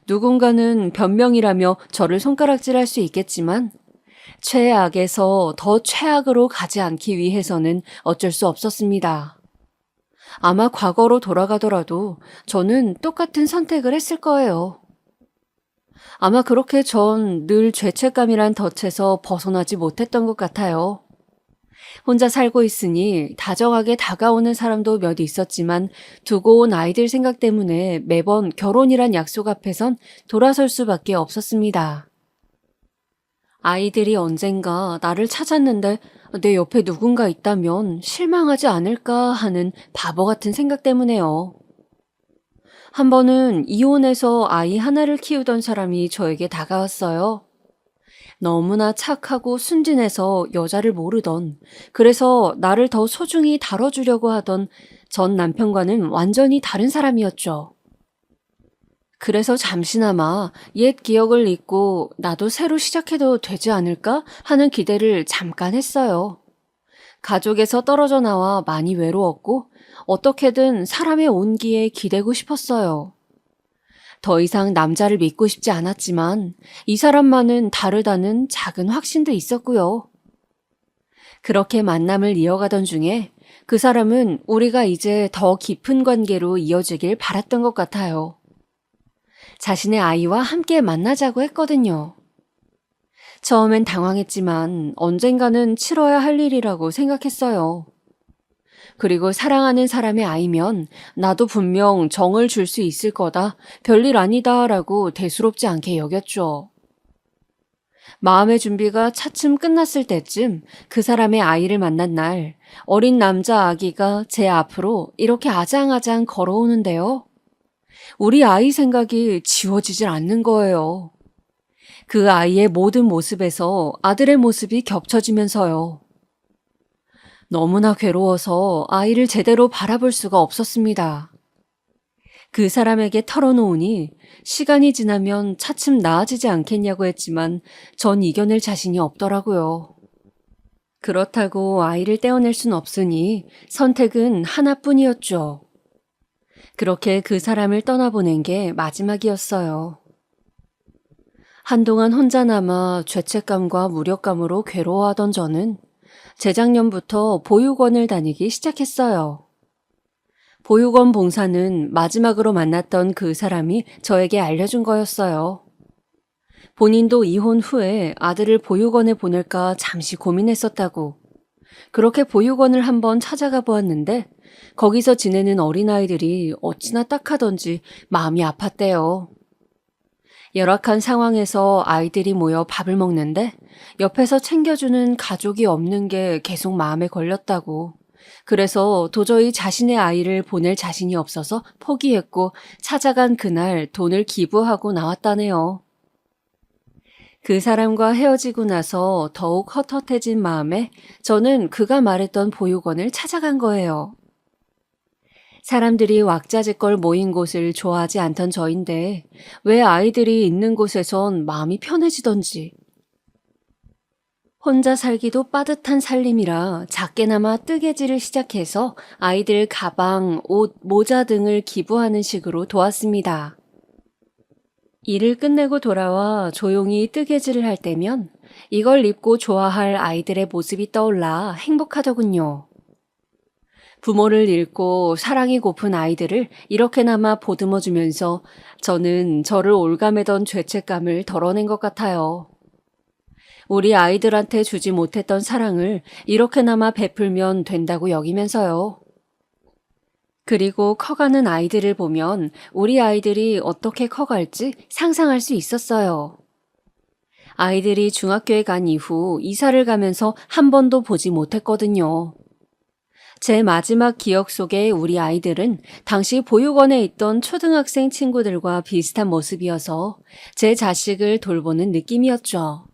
누군가는 변명이라며 저를 손가락질할 수 있겠지만 최악에서 더 최악으로 가지 않기 위해서는 어쩔 수 없었습니다. 아마 과거로 돌아가더라도 저는 똑같은 선택을 했을 거예요. 아마 그렇게 전 늘 죄책감이란 덫에서 벗어나지 못했던 것 같아요. 혼자 살고 있으니 다정하게 다가오는 사람도 몇 있었지만 두고 온 아이들 생각 때문에 매번 결혼이란 약속 앞에선 돌아설 수밖에 없었습니다. 아이들이 언젠가 나를 찾았는데 내 옆에 누군가 있다면 실망하지 않을까 하는 바보 같은 생각 때문에요. 한 번은 이혼해서 아이 하나를 키우던 사람이 저에게 다가왔어요. 너무나 착하고 순진해서 여자를 모르던, 그래서 나를 더 소중히 다뤄주려고 하던 전 남편과는 완전히 다른 사람이었죠. 그래서 잠시나마 옛 기억을 잊고 나도 새로 시작해도 되지 않을까 하는 기대를 잠깐 했어요. 가족에서 떨어져 나와 많이 외로웠고 어떻게든 사람의 온기에 기대고 싶었어요. 더 이상 남자를 믿고 싶지 않았지만 이 사람만은 다르다는 작은 확신도 있었고요. 그렇게 만남을 이어가던 중에 그 사람은 우리가 이제 더 깊은 관계로 이어지길 바랐던 것 같아요. 자신의 아이와 함께 만나자고 했거든요. 처음엔 당황했지만 언젠가는 치러야 할 일이라고 생각했어요. 그리고 사랑하는 사람의 아이면 나도 분명 정을 줄 수 있을 거다, 별일 아니다 라고 대수롭지 않게 여겼죠. 마음의 준비가 차츰 끝났을 때쯤 그 사람의 아이를 만난 날, 어린 남자 아기가 제 앞으로 이렇게 아장아장 걸어오는데요. 우리 아이 생각이 지워지질 않는 거예요. 그 아이의 모든 모습에서 아들의 모습이 겹쳐지면서요. 너무나 괴로워서 아이를 제대로 바라볼 수가 없었습니다. 그 사람에게 털어놓으니 시간이 지나면 차츰 나아지지 않겠냐고 했지만 전 이겨낼 자신이 없더라고요. 그렇다고 아이를 떼어낼 순 없으니 선택은 하나뿐이었죠. 그렇게 그 사람을 떠나보낸 게 마지막이었어요. 한동안 혼자 남아 죄책감과 무력감으로 괴로워하던 저는 재작년부터 보육원을 다니기 시작했어요. 보육원 봉사는 마지막으로 만났던 그 사람이 저에게 알려준 거였어요. 본인도 이혼 후에 아들을 보육원에 보낼까 잠시 고민했었다고. 그렇게 보육원을 한번 찾아가 보았는데 거기서 지내는 어린아이들이 어찌나 딱하던지 마음이 아팠대요. 열악한 상황에서 아이들이 모여 밥을 먹는데 옆에서 챙겨주는 가족이 없는 게 계속 마음에 걸렸다고. 그래서 도저히 자신의 아이를 보낼 자신이 없어서 포기했고 찾아간 그날 돈을 기부하고 나왔다네요. 그 사람과 헤어지고 나서 더욱 헛헛해진 마음에 저는 그가 말했던 보육원을 찾아간 거예요. 사람들이 왁자지껄 모인 곳을 좋아하지 않던 저인데 왜 아이들이 있는 곳에선 마음이 편해지던지. 혼자 살기도 빠듯한 살림이라 작게나마 뜨개질을 시작해서 아이들 가방, 옷, 모자 등을 기부하는 식으로 도왔습니다. 일을 끝내고 돌아와 조용히 뜨개질을 할 때면 이걸 입고 좋아할 아이들의 모습이 떠올라 행복하더군요. 부모를 잃고 사랑이 고픈 아이들을 이렇게나마 보듬어주면서 저는 저를 올가매던 죄책감을 덜어낸 것 같아요. 우리 아이들한테 주지 못했던 사랑을 이렇게나마 베풀면 된다고 여기면서요. 그리고 커가는 아이들을 보면 우리 아이들이 어떻게 커갈지 상상할 수 있었어요. 아이들이 중학교에 간 이후 이사를 가면서 한 번도 보지 못했거든요. 제 마지막 기억 속의 우리 아이들은 당시 보육원에 있던 초등학생 친구들과 비슷한 모습이어서 제 자식을 돌보는 느낌이었죠.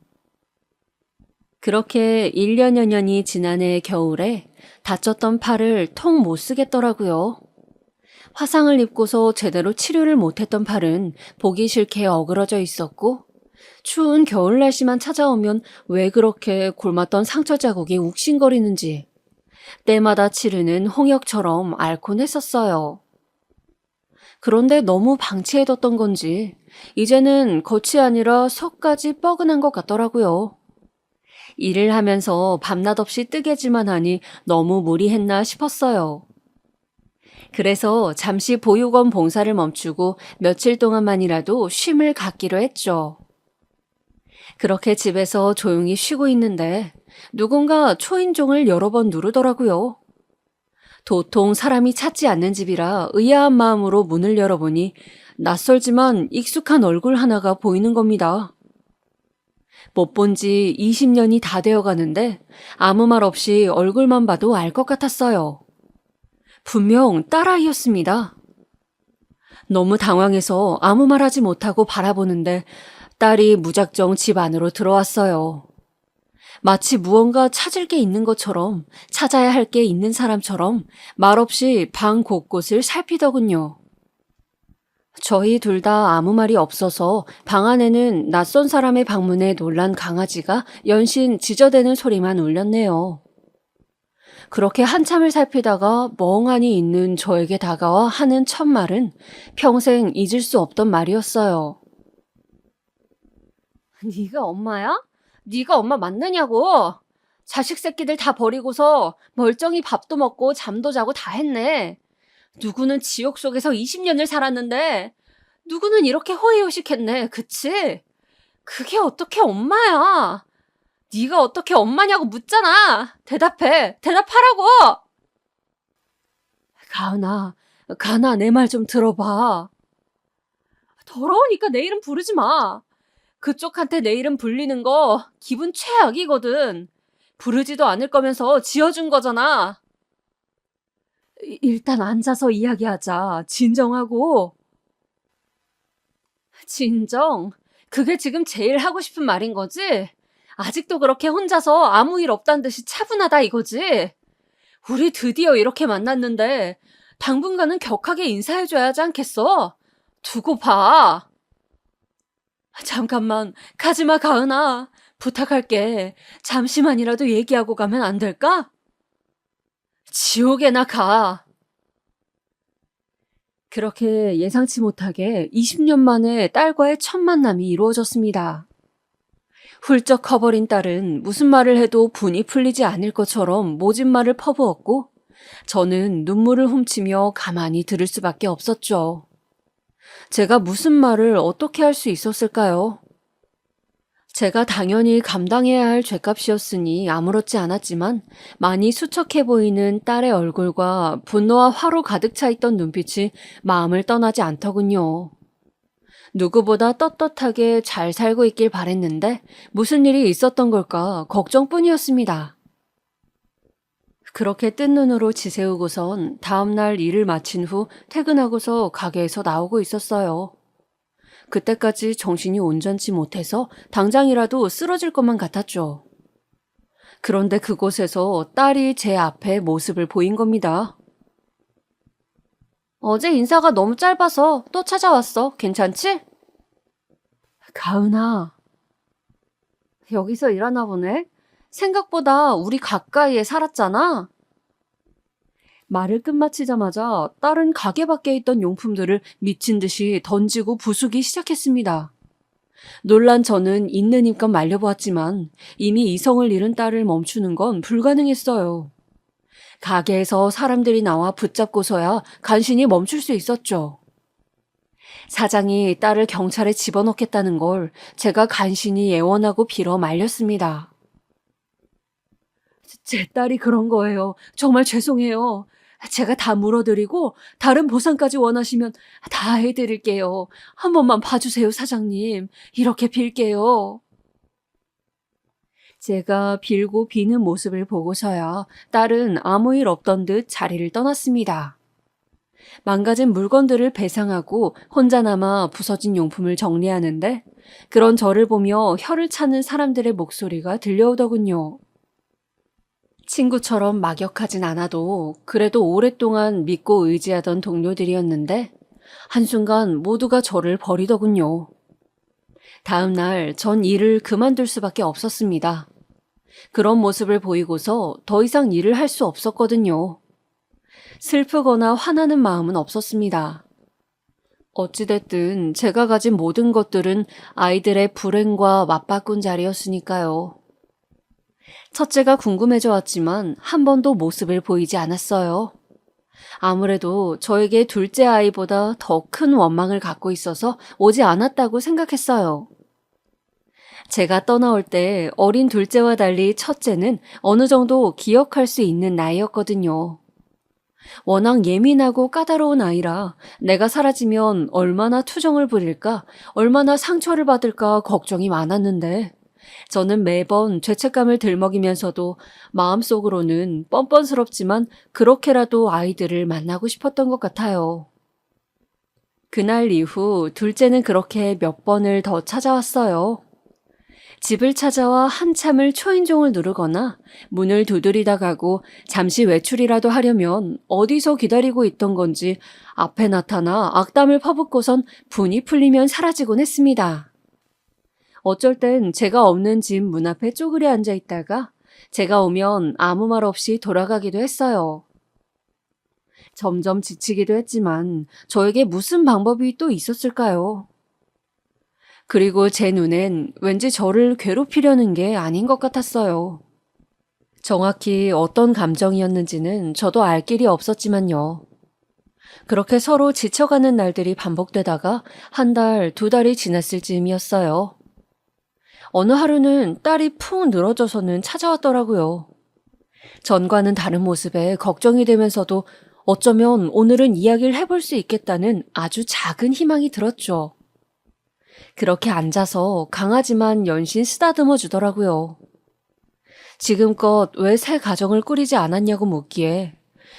그렇게 1년여 년이 지난 해 겨울에 다쳤던 팔을 통 못 쓰겠더라고요. 화상을 입고서 제대로 치료를 못했던 팔은 보기 싫게 어그러져 있었고 추운 겨울 날씨만 찾아오면 왜 그렇게 곪았던 상처 자국이 욱신거리는지 때마다 치르는 홍역처럼 앓곤 했었어요. 그런데 너무 방치해뒀던 건지 이제는 겉이 아니라 속까지 뻐근한 것 같더라고요. 일을 하면서 밤낮 없이 뜨개질만 하니 너무 무리했나 싶었어요. 그래서 잠시 보육원 봉사를 멈추고 며칠 동안만이라도 쉼을 갖기로 했죠. 그렇게 집에서 조용히 쉬고 있는데 누군가 초인종을 여러 번 누르더라고요. 도통 사람이 찾지 않는 집이라 의아한 마음으로 문을 열어보니 낯설지만 익숙한 얼굴 하나가 보이는 겁니다. 못 본 지 20년이 다 되어 가는데 아무 말 없이 얼굴만 봐도 알 것 같았어요. 분명 딸아이였습니다. 너무 당황해서 아무 말 하지 못하고 바라보는데 딸이 무작정 집 안으로 들어왔어요. 마치 무언가 찾을 게 있는 것처럼, 찾아야 할 게 있는 사람처럼 말없이 방 곳곳을 살피더군요. 저희 둘 다 아무 말이 없어서 방 안에는 낯선 사람의 방문에 놀란 강아지가 연신 짖어대는 소리만 울렸네요. 그렇게 한참을 살피다가 멍하니 있는 저에게 다가와 하는 첫 말은 평생 잊을 수 없던 말이었어요. 네가 엄마야? 네가 엄마 맞느냐고? 자식 새끼들 다 버리고서 멀쩡히 밥도 먹고 잠도 자고 다 했네. 누구는 지옥 속에서 20년을 살았는데 누구는 이렇게 호의호식했네. 그치? 그게 어떻게 엄마야? 네가 어떻게 엄마냐고 묻잖아. 대답해. 대답하라고. 가은아, 내 말 좀 들어봐. 더러우니까 내 이름 부르지 마. 그쪽한테 내 이름 불리는 거 기분 최악이거든. 부르지도 않을 거면서 지어준 거잖아. 일단 앉아서 이야기하자. 진정하고. 진정? 그게 지금 제일 하고 싶은 말인 거지? 아직도 그렇게 혼자서 아무 일 없단 듯이 차분하다 이거지? 우리 드디어 이렇게 만났는데 당분간은 격하게 인사해줘야 하지 않겠어? 두고 봐. 잠깐만, 가지마, 가은아. 부탁할게. 잠시만이라도 얘기하고 가면 안 될까? 지옥에나 가. 그렇게 예상치 못하게 20년 만에 딸과의 첫 만남이 이루어졌습니다. 훌쩍 커버린 딸은 무슨 말을 해도 분이 풀리지 않을 것처럼 모진 말을 퍼부었고 저는 눈물을 훔치며 가만히 들을 수밖에 없었죠. 제가 무슨 말을 어떻게 할 수 있었을까요? 제가 당연히 감당해야 할 죗값이었으니 아무렇지 않았지만 많이 수척해 보이는 딸의 얼굴과 분노와 화로 가득 차 있던 눈빛이 마음을 떠나지 않더군요. 누구보다 떳떳하게 잘 살고 있길 바랬는데 무슨 일이 있었던 걸까 걱정뿐이었습니다. 그렇게 뜬 눈으로 지새우고선 다음날 일을 마친 후 퇴근하고서 가게에서 나오고 있었어요. 그때까지 정신이 온전치 못해서 당장이라도 쓰러질 것만 같았죠. 그런데 그곳에서 딸이 제 앞에 모습을 보인 겁니다. 어제 인사가 너무 짧아서 또 찾아왔어. 괜찮지? 가은아. 여기서 일하나 보네? 생각보다 우리 가까이에 살았잖아? 말을 끝마치자마자 딸은 가게 밖에 있던 용품들을 미친 듯이 던지고 부수기 시작했습니다. 놀란 저는 있는 힘껏 말려보았지만 이미 이성을 잃은 딸을 멈추는 건 불가능했어요. 가게에서 사람들이 나와 붙잡고서야 간신히 멈출 수 있었죠. 사장이 딸을 경찰에 집어넣겠다는 걸 제가 간신히 애원하고 빌어 말렸습니다. 제 딸이 그런 거예요. 정말 죄송해요. 제가 다 물어드리고 다른 보상까지 원하시면 다 해드릴게요. 한 번만 봐주세요, 사장님. 이렇게 빌게요. 제가 빌고 비는 모습을 보고서야 딸은 아무 일 없던 듯 자리를 떠났습니다. 망가진 물건들을 배상하고 혼자 남아 부서진 용품을 정리하는데 그런 저를 보며 혀를 차는 사람들의 목소리가 들려오더군요. 친구처럼 막역하진 않아도 그래도 오랫동안 믿고 의지하던 동료들이었는데 한순간 모두가 저를 버리더군요. 다음 날 전 일을 그만둘 수밖에 없었습니다. 그런 모습을 보이고서 더 이상 일을 할 수 없었거든요. 슬프거나 화나는 마음은 없었습니다. 어찌됐든 제가 가진 모든 것들은 아이들의 불행과 맞바꾼 자리였으니까요. 첫째가 궁금해져 왔지만 한 번도 모습을 보이지 않았어요. 아무래도 저에게 둘째 아이보다 더 큰 원망을 갖고 있어서 오지 않았다고 생각했어요. 제가 떠나올 때 어린 둘째와 달리 첫째는 어느 정도 기억할 수 있는 나이였거든요. 워낙 예민하고 까다로운 아이라 내가 사라지면 얼마나 투정을 부릴까, 얼마나 상처를 받을까 걱정이 많았는데 저는 매번 죄책감을 들먹이면서도 마음속으로는 뻔뻔스럽지만 그렇게라도 아이들을 만나고 싶었던 것 같아요. 그날 이후 둘째는 그렇게 몇 번을 더 찾아왔어요. 집을 찾아와 한참을 초인종을 누르거나 문을 두드리다 가고 잠시 외출이라도 하려면 어디서 기다리고 있던 건지 앞에 나타나 악담을 퍼붓고선 분이 풀리면 사라지곤 했습니다. 어쩔 땐 제가 없는 집 문 앞에 쪼그려 앉아 있다가 제가 오면 아무 말 없이 돌아가기도 했어요. 점점 지치기도 했지만 저에게 무슨 방법이 또 있었을까요? 그리고 제 눈엔 왠지 저를 괴롭히려는 게 아닌 것 같았어요. 정확히 어떤 감정이었는지는 저도 알 길이 없었지만요. 그렇게 서로 지쳐가는 날들이 반복되다가 한 달, 두 달이 지났을 즈음이었어요. 어느 하루는 딸이 푹 늘어져서는 찾아왔더라고요. 전과는 다른 모습에 걱정이 되면서도 어쩌면 오늘은 이야기를 해볼 수 있겠다는 아주 작은 희망이 들었죠. 그렇게 앉아서 강하지만 연신 쓰다듬어 주더라고요. 지금껏 왜 새 가정을 꾸리지 않았냐고 묻기에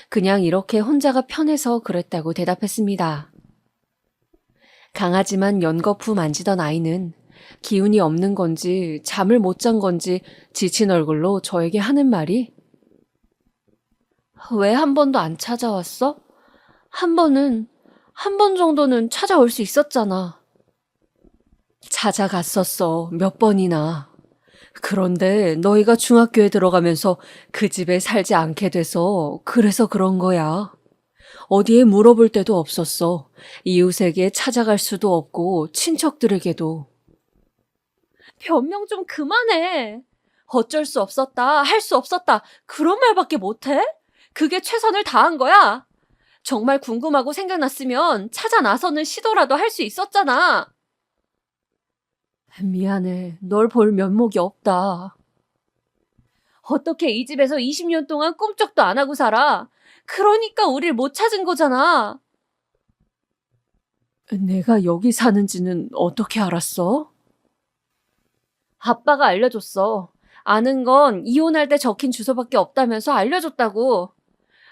그냥 이렇게 혼자가 편해서 그랬다고 대답했습니다. 강하지만 연거푸 만지던 아이는 기운이 없는 건지 잠을 못 잔 건지 지친 얼굴로 저에게 하는 말이 왜 한 번도 안 찾아왔어? 한 번 정도는 찾아올 수 있었잖아. 찾아갔었어, 몇 번이나. 그런데 너희가 중학교에 들어가면서 그 집에 살지 않게 돼서 그래서 그런 거야. 어디에 물어볼 데도 없었어. 이웃에게 찾아갈 수도 없고 친척들에게도. 변명 좀 그만해. 어쩔 수 없었다, 할 수 없었다, 그런 말밖에 못해? 그게 최선을 다한 거야. 정말 궁금하고 생각났으면 찾아 나서는 시도라도 할 수 있었잖아. 미안해. 널 볼 면목이 없다. 어떻게 이 집에서 20년 동안 꿈쩍도 안 하고 살아? 그러니까 우릴 못 찾은 거잖아. 내가 여기 사는지는 어떻게 알았어? 아빠가 알려줬어. 아는 건 이혼할 때 적힌 주소밖에 없다면서 알려줬다고.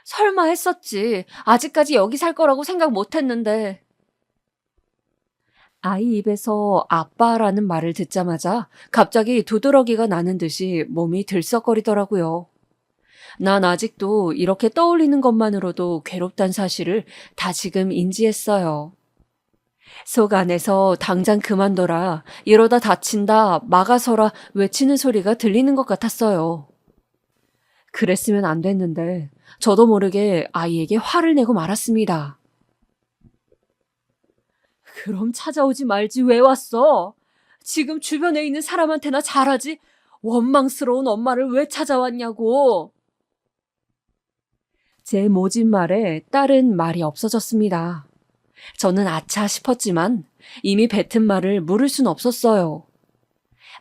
설마 했었지. 아직까지 여기 살 거라고 생각 못 했는데. 아이 입에서 아빠라는 말을 듣자마자 갑자기 두드러기가 나는 듯이 몸이 들썩거리더라고요. 난 아직도 이렇게 떠올리는 것만으로도 괴롭단 사실을 다시금 인지했어요. 속 안에서 당장 그만둬라, 이러다 다친다, 막아서라 외치는 소리가 들리는 것 같았어요. 그랬으면 안 됐는데 저도 모르게 아이에게 화를 내고 말았습니다. 그럼 찾아오지 말지 왜 왔어? 지금 주변에 있는 사람한테나 잘하지? 원망스러운 엄마를 왜 찾아왔냐고. 제 모진 말에 딸은 말이 없어졌습니다. 저는 아차 싶었지만 이미 뱉은 말을 물을 순 없었어요.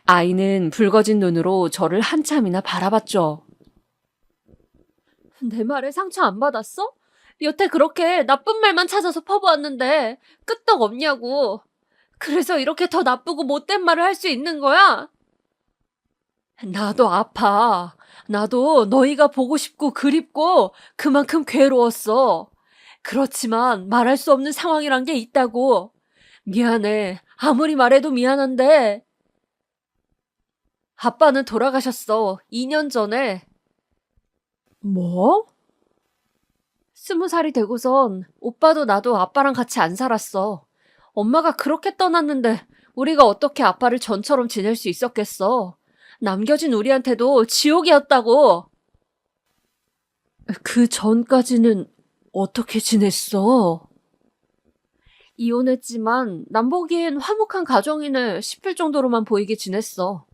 아이는 붉어진 눈으로 저를 한참이나 바라봤죠. 내 말에 상처 안 받았어? 여태 그렇게 나쁜 말만 찾아서 퍼부었는데 끄떡 없냐고. 그래서 이렇게 더 나쁘고 못된 말을 할 수 있는 거야? 나도 아파. 나도 너희가 보고 싶고 그립고 그만큼 괴로웠어. 그렇지만 말할 수 없는 상황이란 게 있다고. 미안해. 아무리 말해도 미안한데. 아빠는 돌아가셨어. 2년 전에. 뭐? 20살이 되고선 오빠도 나도 아빠랑 같이 안 살았어. 엄마가 그렇게 떠났는데 우리가 어떻게 아빠를 전처럼 지낼 수 있었겠어. 남겨진 우리한테도 지옥이었다고. 그 전까지는 어떻게 지냈어? 이혼했지만 남 보기엔 화목한 가정이네 싶을 정도로만 보이게 지냈어.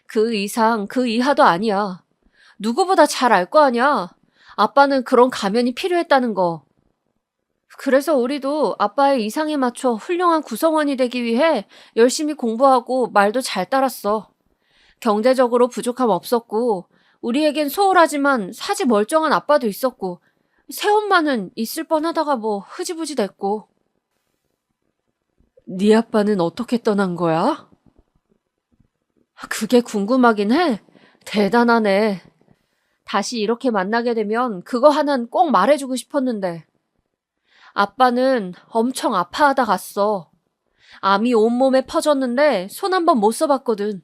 그 이상 그 이하도 아니야. 누구보다 잘 알 거 아니야. 아빠는 그런 가면이 필요했다는 거. 그래서 우리도 아빠의 이상에 맞춰 훌륭한 구성원이 되기 위해 열심히 공부하고 말도 잘 따랐어. 경제적으로 부족함 없었고 우리에겐 소홀하지만 사지 멀쩡한 아빠도 있었고 새엄마는 있을 뻔하다가 뭐 흐지부지 됐고. 네 아빠는 어떻게 떠난 거야? 그게 궁금하긴 해. 대단하네. 다시 이렇게 만나게 되면 그거 하나는 꼭 말해주고 싶었는데. 아빠는 엄청 아파하다 갔어. 암이 온몸에 퍼졌는데 손 한 번 못 써봤거든.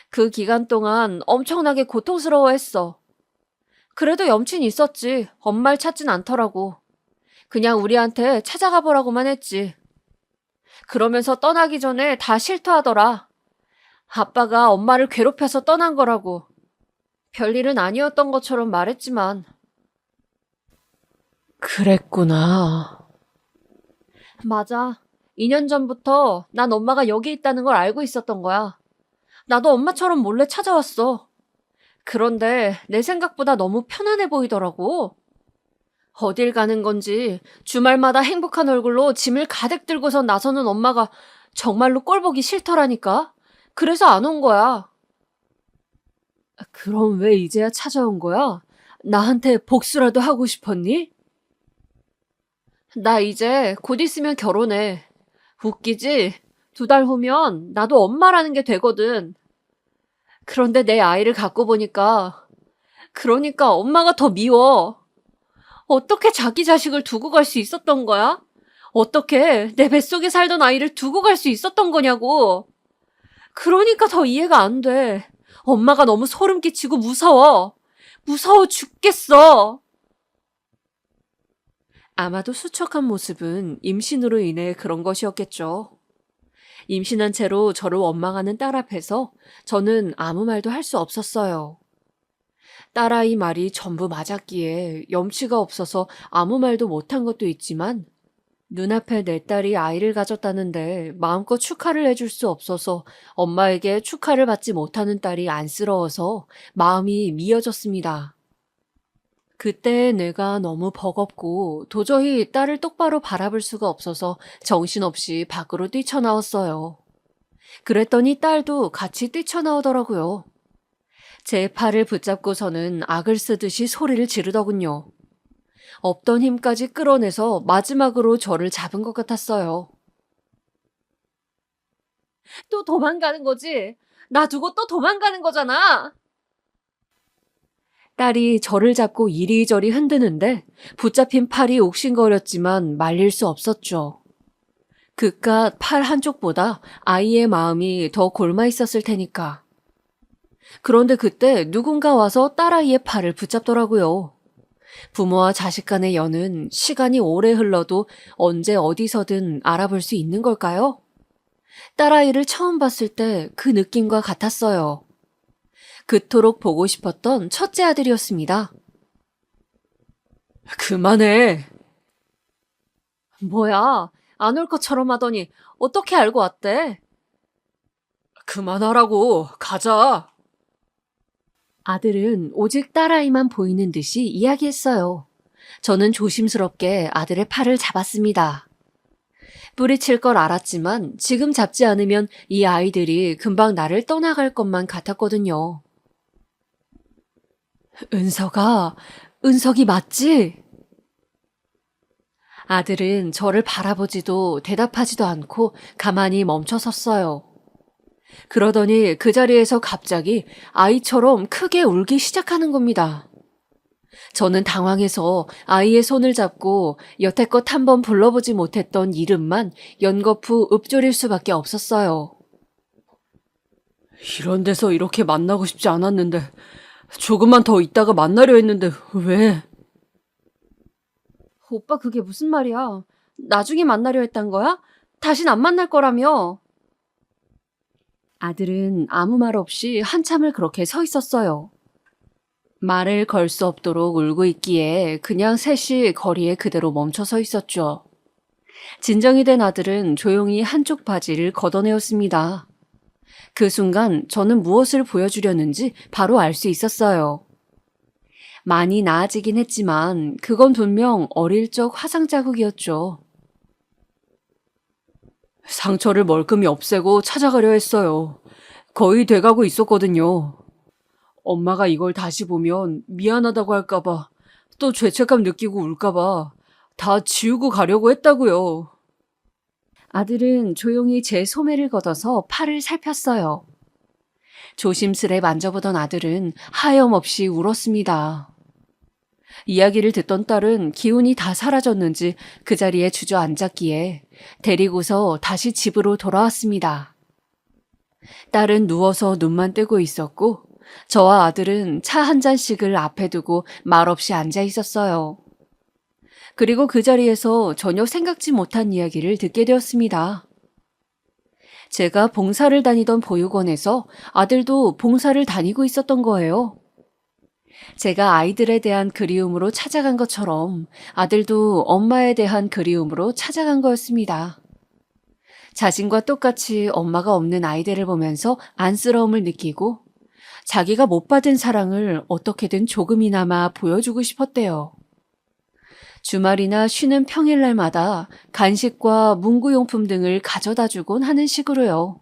그 기간 동안 엄청나게 고통스러워했어. 그래도 염치는 있었지. 엄마를 찾진 않더라고. 그냥 우리한테 찾아가 보라고만 했지. 그러면서 떠나기 전에 다 실토하더라. 아빠가 엄마를 괴롭혀서 떠난 거라고. 별일은 아니었던 것처럼 말했지만. 그랬구나. 맞아. 2년 전부터 난 엄마가 여기 있다는 걸 알고 있었던 거야. 나도 엄마처럼 몰래 찾아왔어. 그런데 내 생각보다 너무 편안해 보이더라고. 어딜 가는 건지 주말마다 행복한 얼굴로 짐을 가득 들고선 나서는 엄마가 정말로 꼴 보기 싫더라니까. 그래서 안 온 거야. 그럼 왜 이제야 찾아온 거야? 나한테 복수라도 하고 싶었니? 나 이제 곧 있으면 결혼해. 웃기지? 2달 후면 나도 엄마라는 게 되거든. 그런데 내 아이를 갖고 보니까, 그러니까 엄마가 더 미워. 어떻게 자기 자식을 두고 갈 수 있었던 거야? 어떻게 내 뱃속에 살던 아이를 두고 갈 수 있었던 거냐고. 그러니까 더 이해가 안 돼. 엄마가 너무 소름 끼치고 무서워. 무서워 죽겠어. 아마도 수척한 모습은 임신으로 인해 그런 것이었겠죠. 임신한 채로 저를 원망하는 딸 앞에서 저는 아무 말도 할 수 없었어요. 딸아이 말이 전부 맞았기에 염치가 없어서 아무 말도 못한 것도 있지만 눈앞에 내 딸이 아이를 가졌다는데 마음껏 축하를 해줄 수 없어서 엄마에게 축하를 받지 못하는 딸이 안쓰러워서 마음이 미어졌습니다. 그때 내가 너무 버겁고 도저히 딸을 똑바로 바라볼 수가 없어서 정신없이 밖으로 뛰쳐나왔어요. 그랬더니 딸도 같이 뛰쳐나오더라고요. 제 팔을 붙잡고서는 악을 쓰듯이 소리를 지르더군요. 없던 힘까지 끌어내서 마지막으로 저를 잡은 것 같았어요. 또 도망가는 거지? 나 두고 또 도망가는 거잖아! 딸이 저를 잡고 이리저리 흔드는데 붙잡힌 팔이 옥신거렸지만 말릴 수 없었죠. 그깟 팔 한쪽보다 아이의 마음이 더 골마 있었을 테니까. 그런데 그때 누군가 와서 딸아이의 팔을 붙잡더라고요. 부모와 자식 간의 연은 시간이 오래 흘러도 언제 어디서든 알아볼 수 있는 걸까요? 딸아이를 처음 봤을 때 그 느낌과 같았어요. 그토록 보고 싶었던 첫째 아들이었습니다. 그만해. 뭐야, 안 올 것처럼 하더니 어떻게 알고 왔대? 그만하라고. 가자. 아들은 오직 딸아이만 보이는 듯이 이야기했어요. 저는 조심스럽게 아들의 팔을 잡았습니다. 뿌리칠 걸 알았지만 지금 잡지 않으면 이 아이들이 금방 나를 떠나갈 것만 같았거든요. 은석이 맞지? 아들은 저를 바라보지도 대답하지도 않고 가만히 멈춰 섰어요. 그러더니 그 자리에서 갑자기 아이처럼 크게 울기 시작하는 겁니다. 저는 당황해서 아이의 손을 잡고 여태껏 한 번 불러보지 못했던 이름만 연거푸 읊조릴 수밖에 없었어요. 이런 데서 이렇게 만나고 싶지 않았는데 조금만 더 있다가 만나려 했는데 왜? 오빠 그게 무슨 말이야? 나중에 만나려 했단 거야? 다신 안 만날 거라며. 아들은 아무 말 없이 한참을 그렇게 서 있었어요. 말을 걸 수 없도록 울고 있기에 그냥 셋이 거리에 그대로 멈춰 서 있었죠. 진정이 된 아들은 조용히 한쪽 바지를 걷어내었습니다. 그 순간 저는 무엇을 보여주려는지 바로 알 수 있었어요. 많이 나아지긴 했지만 그건 분명 어릴 적 화상 자국이었죠. 상처를 멀끔히 없애고 찾아가려 했어요. 거의 돼가고 있었거든요. 엄마가 이걸 다시 보면 미안하다고 할까봐, 또 죄책감 느끼고 울까봐 다 지우고 가려고 했다고요. 아들은 조용히 제 소매를 걷어서 팔을 살폈어요. 조심스레 만져보던 아들은 하염없이 울었습니다. 이야기를 듣던 딸은 기운이 다 사라졌는지 그 자리에 주저앉았기에 데리고서 다시 집으로 돌아왔습니다. 딸은 누워서 눈만 뜨고 있었고 저와 아들은 차 한 잔씩을 앞에 두고 말없이 앉아 있었어요. 그리고 그 자리에서 전혀 생각지 못한 이야기를 듣게 되었습니다. 제가 봉사를 다니던 보육원에서 아들도 봉사를 다니고 있었던 거예요. 제가 아이들에 대한 그리움으로 찾아간 것처럼 아들도 엄마에 대한 그리움으로 찾아간 거였습니다. 자신과 똑같이 엄마가 없는 아이들을 보면서 안쓰러움을 느끼고 자기가 못 받은 사랑을 어떻게든 조금이나마 보여주고 싶었대요. 주말이나 쉬는 평일날마다 간식과 문구용품 등을 가져다 주곤 하는 식으로요.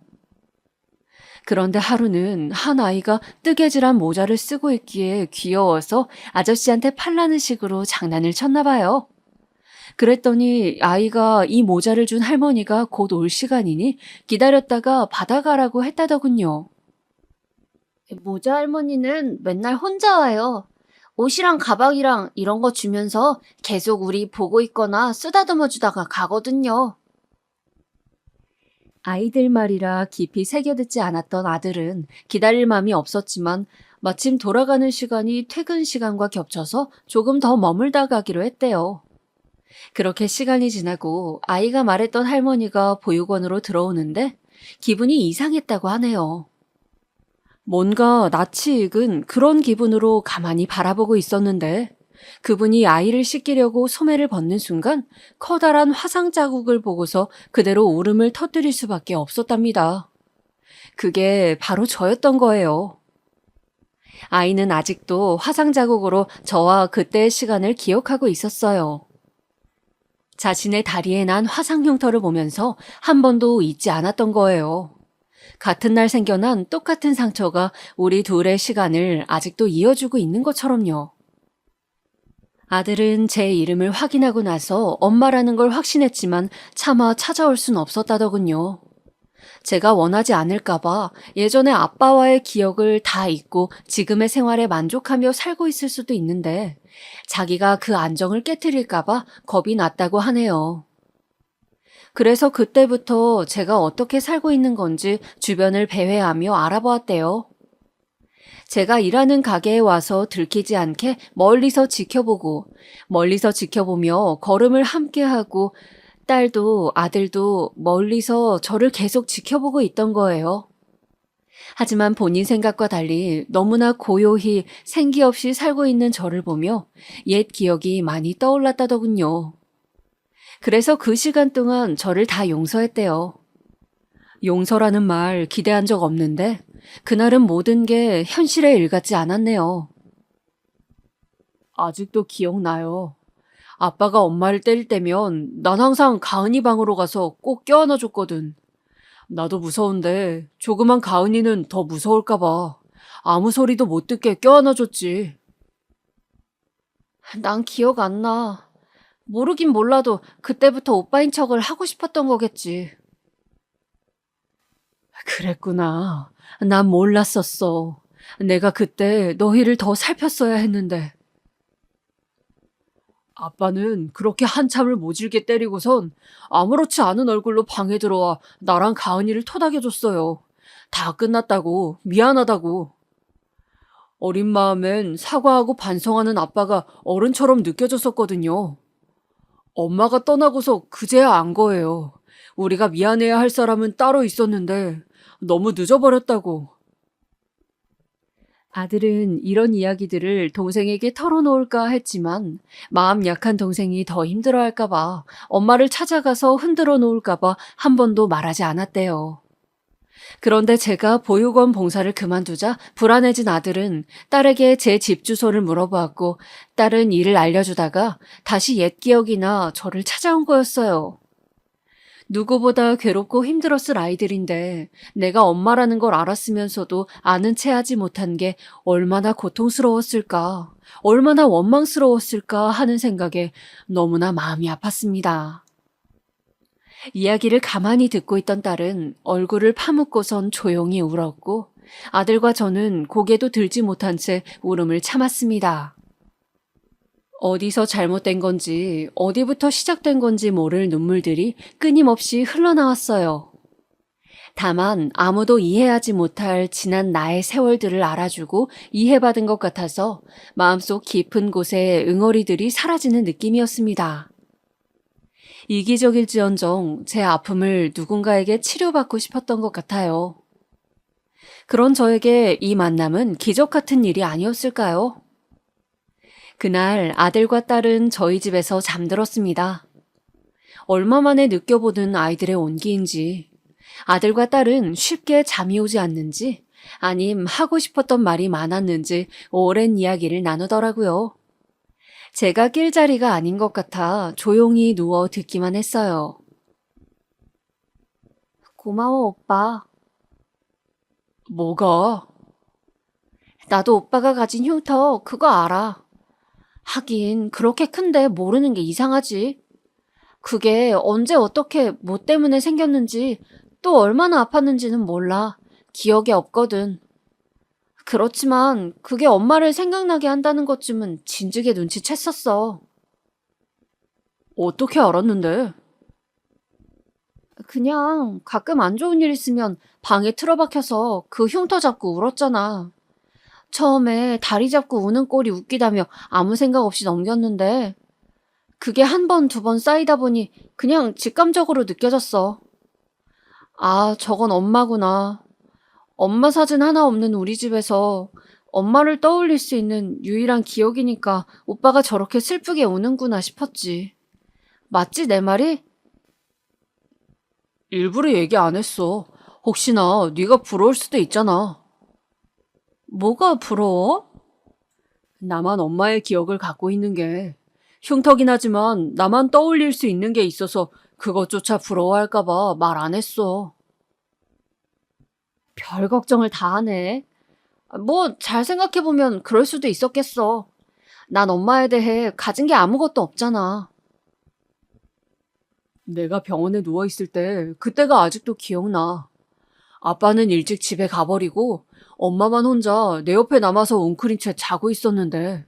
그런데 하루는 한 아이가 뜨개질한 모자를 쓰고 있기에 귀여워서 아저씨한테 팔라는 식으로 장난을 쳤나 봐요. 그랬더니 아이가 이 모자를 준 할머니가 곧 올 시간이니 기다렸다가 받아가라고 했다더군요. 모자 할머니는 맨날 혼자 와요. 옷이랑 가방이랑 이런 거 주면서 계속 우리 보고 있거나 쓰다듬어 주다가 가거든요. 아이들 말이라 깊이 새겨듣지 않았던 아들은 기다릴 마음이 없었지만 마침 돌아가는 시간이 퇴근 시간과 겹쳐서 조금 더 머물다 가기로 했대요. 그렇게 시간이 지나고 아이가 말했던 할머니가 보육원으로 들어오는데 기분이 이상했다고 하네요. 뭔가 낯이 익은 그런 기분으로 가만히 바라보고 있었는데 그분이 아이를 씻기려고 소매를 벗는 순간 커다란 화상 자국을 보고서 그대로 울음을 터뜨릴 수밖에 없었답니다. 그게 바로 저였던 거예요. 아이는 아직도 화상 자국으로 저와 그때의 시간을 기억하고 있었어요. 자신의 다리에 난 화상 흉터를 보면서 한 번도 잊지 않았던 거예요. 같은 날 생겨난 똑같은 상처가 우리 둘의 시간을 아직도 이어주고 있는 것처럼요. 아들은 제 이름을 확인하고 나서 엄마라는 걸 확신했지만 차마 찾아올 순 없었다더군요. 제가 원하지 않을까봐 예전에 아빠와의 기억을 다 잊고 지금의 생활에 만족하며 살고 있을 수도 있는데 자기가 그 안정을 깨트릴까봐 겁이 났다고 하네요. 그래서 그때부터 제가 어떻게 살고 있는 건지 주변을 배회하며 알아보았대요. 제가 일하는 가게에 와서 들키지 않게 멀리서 지켜보며 걸음을 함께하고 딸도 아들도 멀리서 저를 계속 지켜보고 있던 거예요. 하지만 본인 생각과 달리 너무나 고요히 생기 없이 살고 있는 저를 보며 옛 기억이 많이 떠올랐다더군요. 그래서 그 시간 동안 저를 다 용서했대요. 용서라는 말 기대한 적 없는데 그날은 모든 게 현실의 일 같지 않았네요. 아직도 기억나요. 아빠가 엄마를 때릴 때면 난 항상 가은이 방으로 가서 꼭 껴안아 줬거든. 나도 무서운데 조그만 가은이는 더 무서울까 봐 아무 소리도 못 듣게 껴안아 줬지. 난 기억 안 나. 모르긴 몰라도 그때부터 오빠인 척을 하고 싶었던 거겠지. 그랬구나. 난 몰랐었어. 내가 그때 너희를 더 살폈어야 했는데. 아빠는 그렇게 한참을 모질게 때리고선 아무렇지 않은 얼굴로 방에 들어와 나랑 가은이를 토닥여줬어요. 다 끝났다고, 미안하다고. 어린 마음엔 사과하고 반성하는 아빠가 어른처럼 느껴졌었거든요. 엄마가 떠나고서 그제야 안 거예요. 우리가 미안해야 할 사람은 따로 있었는데 너무 늦어버렸다고. 아들은 이런 이야기들을 동생에게 털어놓을까 했지만 마음 약한 동생이 더 힘들어할까봐 엄마를 찾아가서 흔들어 놓을까봐 한 번도 말하지 않았대요. 그런데 제가 보육원 봉사를 그만두자 불안해진 아들은 딸에게 제 집 주소를 물어보았고 딸은 이를 알려주다가 다시 옛 기억이나 저를 찾아온 거였어요. 누구보다 괴롭고 힘들었을 아이들인데 내가 엄마라는 걸 알았으면서도 아는 체 하지 못한 게 얼마나 고통스러웠을까, 얼마나 원망스러웠을까 하는 생각에 너무나 마음이 아팠습니다. 이야기를 가만히 듣고 있던 딸은 얼굴을 파묻고선 조용히 울었고 아들과 저는 고개도 들지 못한 채 울음을 참았습니다. 어디서 잘못된 건지 어디부터 시작된 건지 모를 눈물들이 끊임없이 흘러나왔어요. 다만 아무도 이해하지 못할 지난 나의 세월들을 알아주고 이해받은 것 같아서 마음속 깊은 곳에 응어리들이 사라지는 느낌이었습니다. 이기적일지언정 제 아픔을 누군가에게 치료받고 싶었던 것 같아요. 그런 저에게 이 만남은 기적 같은 일이 아니었을까요? 그날 아들과 딸은 저희 집에서 잠들었습니다. 얼마 만에 느껴보는 아이들의 온기인지, 아들과 딸은 쉽게 잠이 오지 않는지, 아님 하고 싶었던 말이 많았는지 오랜 이야기를 나누더라고요. 제가 낄 자리가 아닌 것 같아 조용히 누워 듣기만 했어요. 고마워, 오빠. 뭐가? 나도 오빠가 가진 흉터 그거 알아. 하긴 그렇게 큰데 모르는 게 이상하지. 그게 언제 어떻게 뭐 때문에 생겼는지 또 얼마나 아팠는지는 몰라. 기억이 없거든. 그렇지만 그게 엄마를 생각나게 한다는 것쯤은 진즉에 눈치챘었어. 어떻게 알았는데? 그냥 가끔 안 좋은 일 있으면 방에 틀어박혀서 그 흉터 잡고 울었잖아. 처음에 다리 잡고 우는 꼴이 웃기다며 아무 생각 없이 넘겼는데 그게 한 번, 두 번 쌓이다 보니 그냥 직감적으로 느껴졌어. 아, 저건 엄마구나. 엄마 사진 하나 없는 우리 집에서 엄마를 떠올릴 수 있는 유일한 기억이니까 오빠가 저렇게 슬프게 우는구나 싶었지. 맞지, 내 말이? 일부러 얘기 안 했어. 혹시나 네가 부러울 수도 있잖아. 뭐가 부러워? 나만 엄마의 기억을 갖고 있는 게 흉터긴 하지만 나만 떠올릴 수 있는 게 있어서 그것조차 부러워할까봐 말 안 했어. 별 걱정을 다 하네. 뭐, 잘 생각해보면 그럴 수도 있었겠어. 난 엄마에 대해 가진 게 아무것도 없잖아. 내가 병원에 누워있을 때 그때가 아직도 기억나. 아빠는 일찍 집에 가버리고 엄마만 혼자 내 옆에 남아서 웅크린 채 자고 있었는데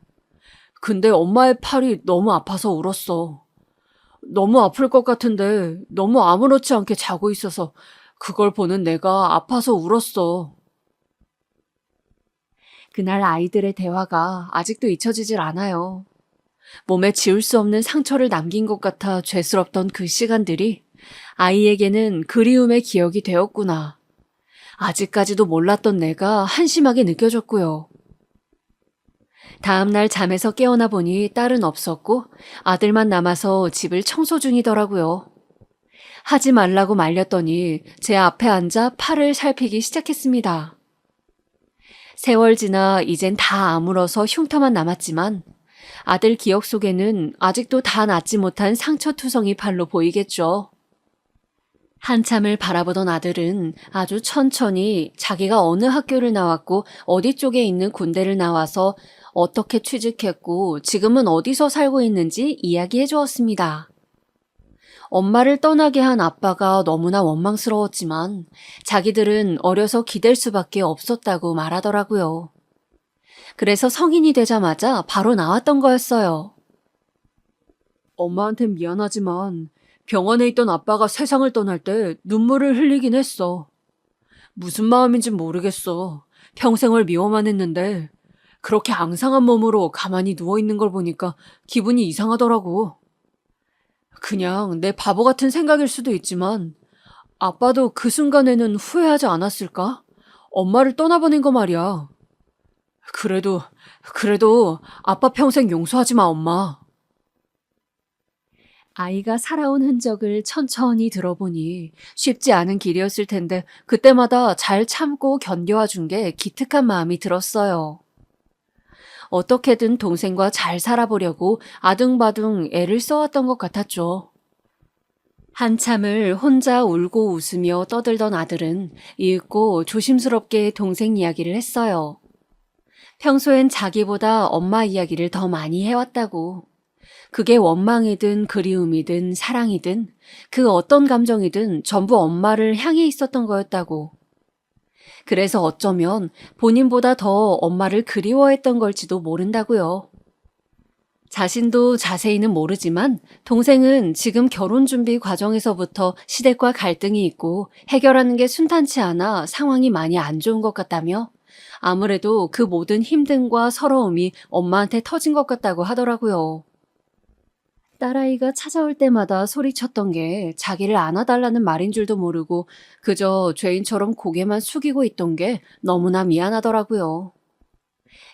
근데 엄마의 팔이 너무 아파서 울었어. 너무 아플 것 같은데 너무 아무렇지 않게 자고 있어서 그걸 보는 내가 아파서 울었어. 그날 아이들의 대화가 아직도 잊혀지질 않아요. 몸에 지울 수 없는 상처를 남긴 것 같아 죄스럽던 그 시간들이 아이에게는 그리움의 기억이 되었구나. 아직까지도 몰랐던 내가 한심하게 느껴졌고요. 다음날 잠에서 깨어나 보니 딸은 없었고 아들만 남아서 집을 청소 중이더라고요. 하지 말라고 말렸더니 제 앞에 앉아 팔을 살피기 시작했습니다. 세월 지나 이젠 다 아물어서 흉터만 남았지만 아들 기억 속에는 아직도 다 낫지 못한 상처투성이 팔로 보이겠죠. 한참을 바라보던 아들은 아주 천천히 자기가 어느 학교를 나왔고 어디 쪽에 있는 군대를 나와서 어떻게 취직했고 지금은 어디서 살고 있는지 이야기해 주었습니다. 엄마를 떠나게 한 아빠가 너무나 원망스러웠지만 자기들은 어려서 기댈 수밖에 없었다고 말하더라고요. 그래서 성인이 되자마자 바로 나왔던 거였어요. 엄마한텐 미안하지만 병원에 있던 아빠가 세상을 떠날 때 눈물을 흘리긴 했어. 무슨 마음인진 모르겠어. 평생을 미워만 했는데 그렇게 앙상한 몸으로 가만히 누워있는 걸 보니까 기분이 이상하더라고. 그냥 내 바보 같은 생각일 수도 있지만 아빠도 그 순간에는 후회하지 않았을까? 엄마를 떠나보낸 거 말이야. 그래도 아빠 평생 용서하지 마, 엄마. 아이가 살아온 흔적을 천천히 들어보니 쉽지 않은 길이었을 텐데 그때마다 잘 참고 견뎌와 준 게 기특한 마음이 들었어요. 어떻게든 동생과 잘 살아보려고 아둥바둥 애를 써왔던 것 같았죠. 한참을 혼자 울고 웃으며 떠들던 아들은 이윽고 조심스럽게 동생 이야기를 했어요. 평소엔 자기보다 엄마 이야기를 더 많이 해왔다고. 그게 원망이든 그리움이든 사랑이든 그 어떤 감정이든 전부 엄마를 향해 있었던 거였다고. 그래서 어쩌면 본인보다 더 엄마를 그리워했던 걸지도 모른다고요. 자신도 자세히는 모르지만 동생은 지금 결혼 준비 과정에서부터 시댁과 갈등이 있고 해결하는 게 순탄치 않아 상황이 많이 안 좋은 것 같다며 아무래도 그 모든 힘듦과 서러움이 엄마한테 터진 것 같다고 하더라고요. 딸아이가 찾아올 때마다 소리쳤던 게 자기를 안아달라는 말인 줄도 모르고 그저 죄인처럼 고개만 숙이고 있던 게 너무나 미안하더라고요.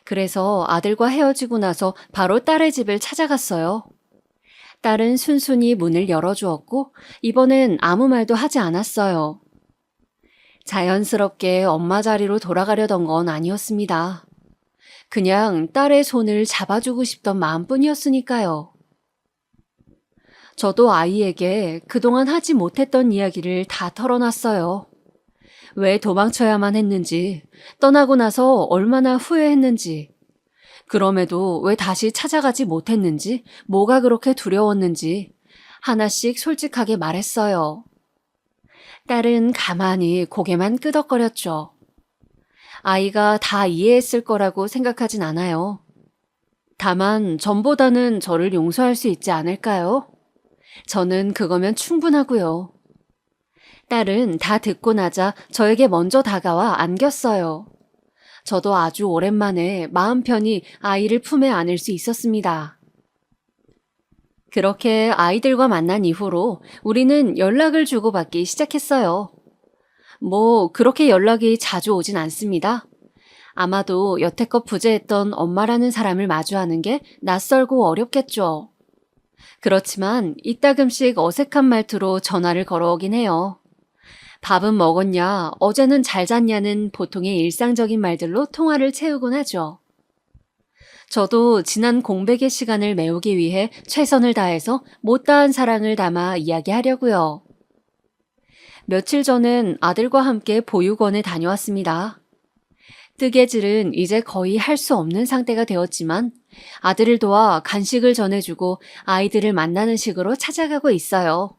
그래서 아들과 헤어지고 나서 바로 딸의 집을 찾아갔어요. 딸은 순순히 문을 열어주었고, 이번엔 아무 말도 하지 않았어요. 자연스럽게 엄마 자리로 돌아가려던 건 아니었습니다. 그냥 딸의 손을 잡아주고 싶던 마음뿐이었으니까요. 저도 아이에게 그동안 하지 못했던 이야기를 다 털어놨어요. 왜 도망쳐야만 했는지, 떠나고 나서 얼마나 후회했는지, 그럼에도 왜 다시 찾아가지 못했는지, 뭐가 그렇게 두려웠는지 하나씩 솔직하게 말했어요. 딸은 가만히 고개만 끄덕거렸죠. 아이가 다 이해했을 거라고 생각하진 않아요. 다만 전보다는 저를 용서할 수 있지 않을까요? 저는 그거면 충분하고요. 딸은 다 듣고 나자 저에게 먼저 다가와 안겼어요. 저도 아주 오랜만에 마음 편히 아이를 품에 안을 수 있었습니다. 그렇게 아이들과 만난 이후로 우리는 연락을 주고받기 시작했어요. 뭐 그렇게 연락이 자주 오진 않습니다. 아마도 여태껏 부재했던 엄마라는 사람을 마주하는 게 낯설고 어렵겠죠. 그렇지만 이따금씩 어색한 말투로 전화를 걸어오긴 해요. 밥은 먹었냐, 어제는 잘 잤냐는 보통의 일상적인 말들로 통화를 채우곤 하죠. 저도 지난 공백의 시간을 메우기 위해 최선을 다해서 못다한 사랑을 담아 이야기하려고요. 며칠 전엔 아들과 함께 보육원에 다녀왔습니다. 뜨개질은 이제 거의 할 수 없는 상태가 되었지만 아들을 도와 간식을 전해주고 아이들을 만나는 식으로 찾아가고 있어요.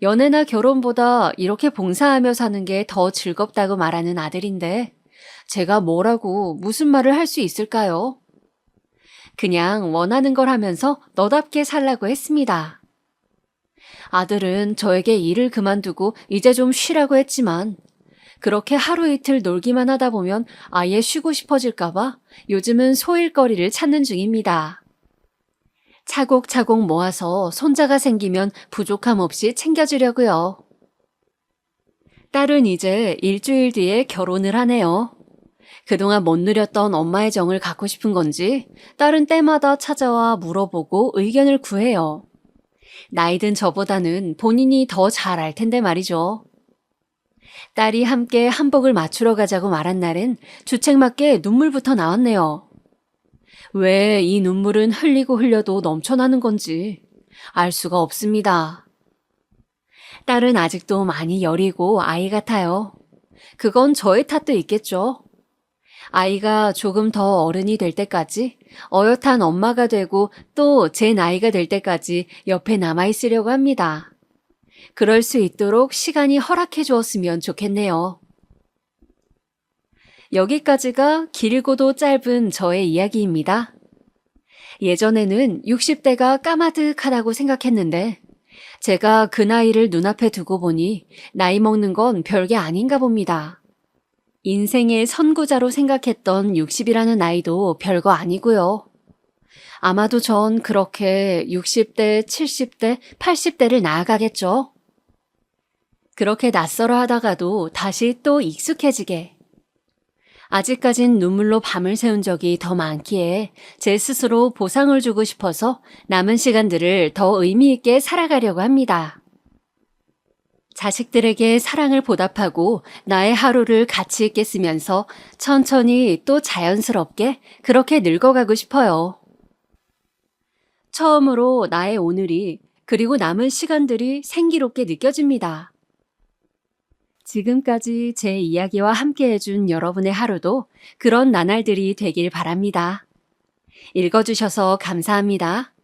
연애나 결혼보다 이렇게 봉사하며 사는 게 더 즐겁다고 말하는 아들인데 제가 뭐라고 무슨 말을 할 수 있을까요? 그냥 원하는 걸 하면서 너답게 살라고 했습니다. 아들은 저에게 일을 그만두고 이제 좀 쉬라고 했지만 그렇게 하루 이틀 놀기만 하다 보면 아예 쉬고 싶어질까봐 요즘은 소일거리를 찾는 중입니다. 차곡차곡 모아서 손자가 생기면 부족함 없이 챙겨주려고요. 딸은 이제 일주일 뒤에 결혼을 하네요. 그동안 못 누렸던 엄마의 정을 갖고 싶은 건지 딸은 때마다 찾아와 물어보고 의견을 구해요. 나이든 저보다는 본인이 더 잘 알 텐데 말이죠. 딸이 함께 한복을 맞추러 가자고 말한 날은 주책맞게 눈물부터 나왔네요. 왜 이 눈물은 흘리고 흘려도 넘쳐나는 건지 알 수가 없습니다. 딸은 아직도 많이 여리고 아이 같아요. 그건 저의 탓도 있겠죠. 아이가 조금 더 어른이 될 때까지 어엿한 엄마가 되고 또 제 나이가 될 때까지 옆에 남아있으려고 합니다. 그럴 수 있도록 시간이 허락해 주었으면 좋겠네요. 여기까지가 길고도 짧은 저의 이야기입니다. 예전에는 60대가 까마득하다고 생각했는데 제가 그 나이를 눈앞에 두고 보니 나이 먹는 건 별게 아닌가 봅니다. 인생의 선구자로 생각했던 60이라는 나이도 별거 아니고요. 아마도 전 그렇게 60대, 70대, 80대를 나아가겠죠. 그렇게 낯설어 하다가도 다시 또 익숙해지게. 아직까진 눈물로 밤을 새운 적이 더 많기에 제 스스로 보상을 주고 싶어서 남은 시간들을 더 의미 있게 살아가려고 합니다. 자식들에게 사랑을 보답하고 나의 하루를 가치 있게 쓰면서 천천히 또 자연스럽게 그렇게 늙어가고 싶어요. 처음으로 나의 오늘이 그리고 남은 시간들이 생기롭게 느껴집니다. 지금까지 제 이야기와 함께 해준 여러분의 하루도 그런 나날들이 되길 바랍니다. 읽어주셔서 감사합니다.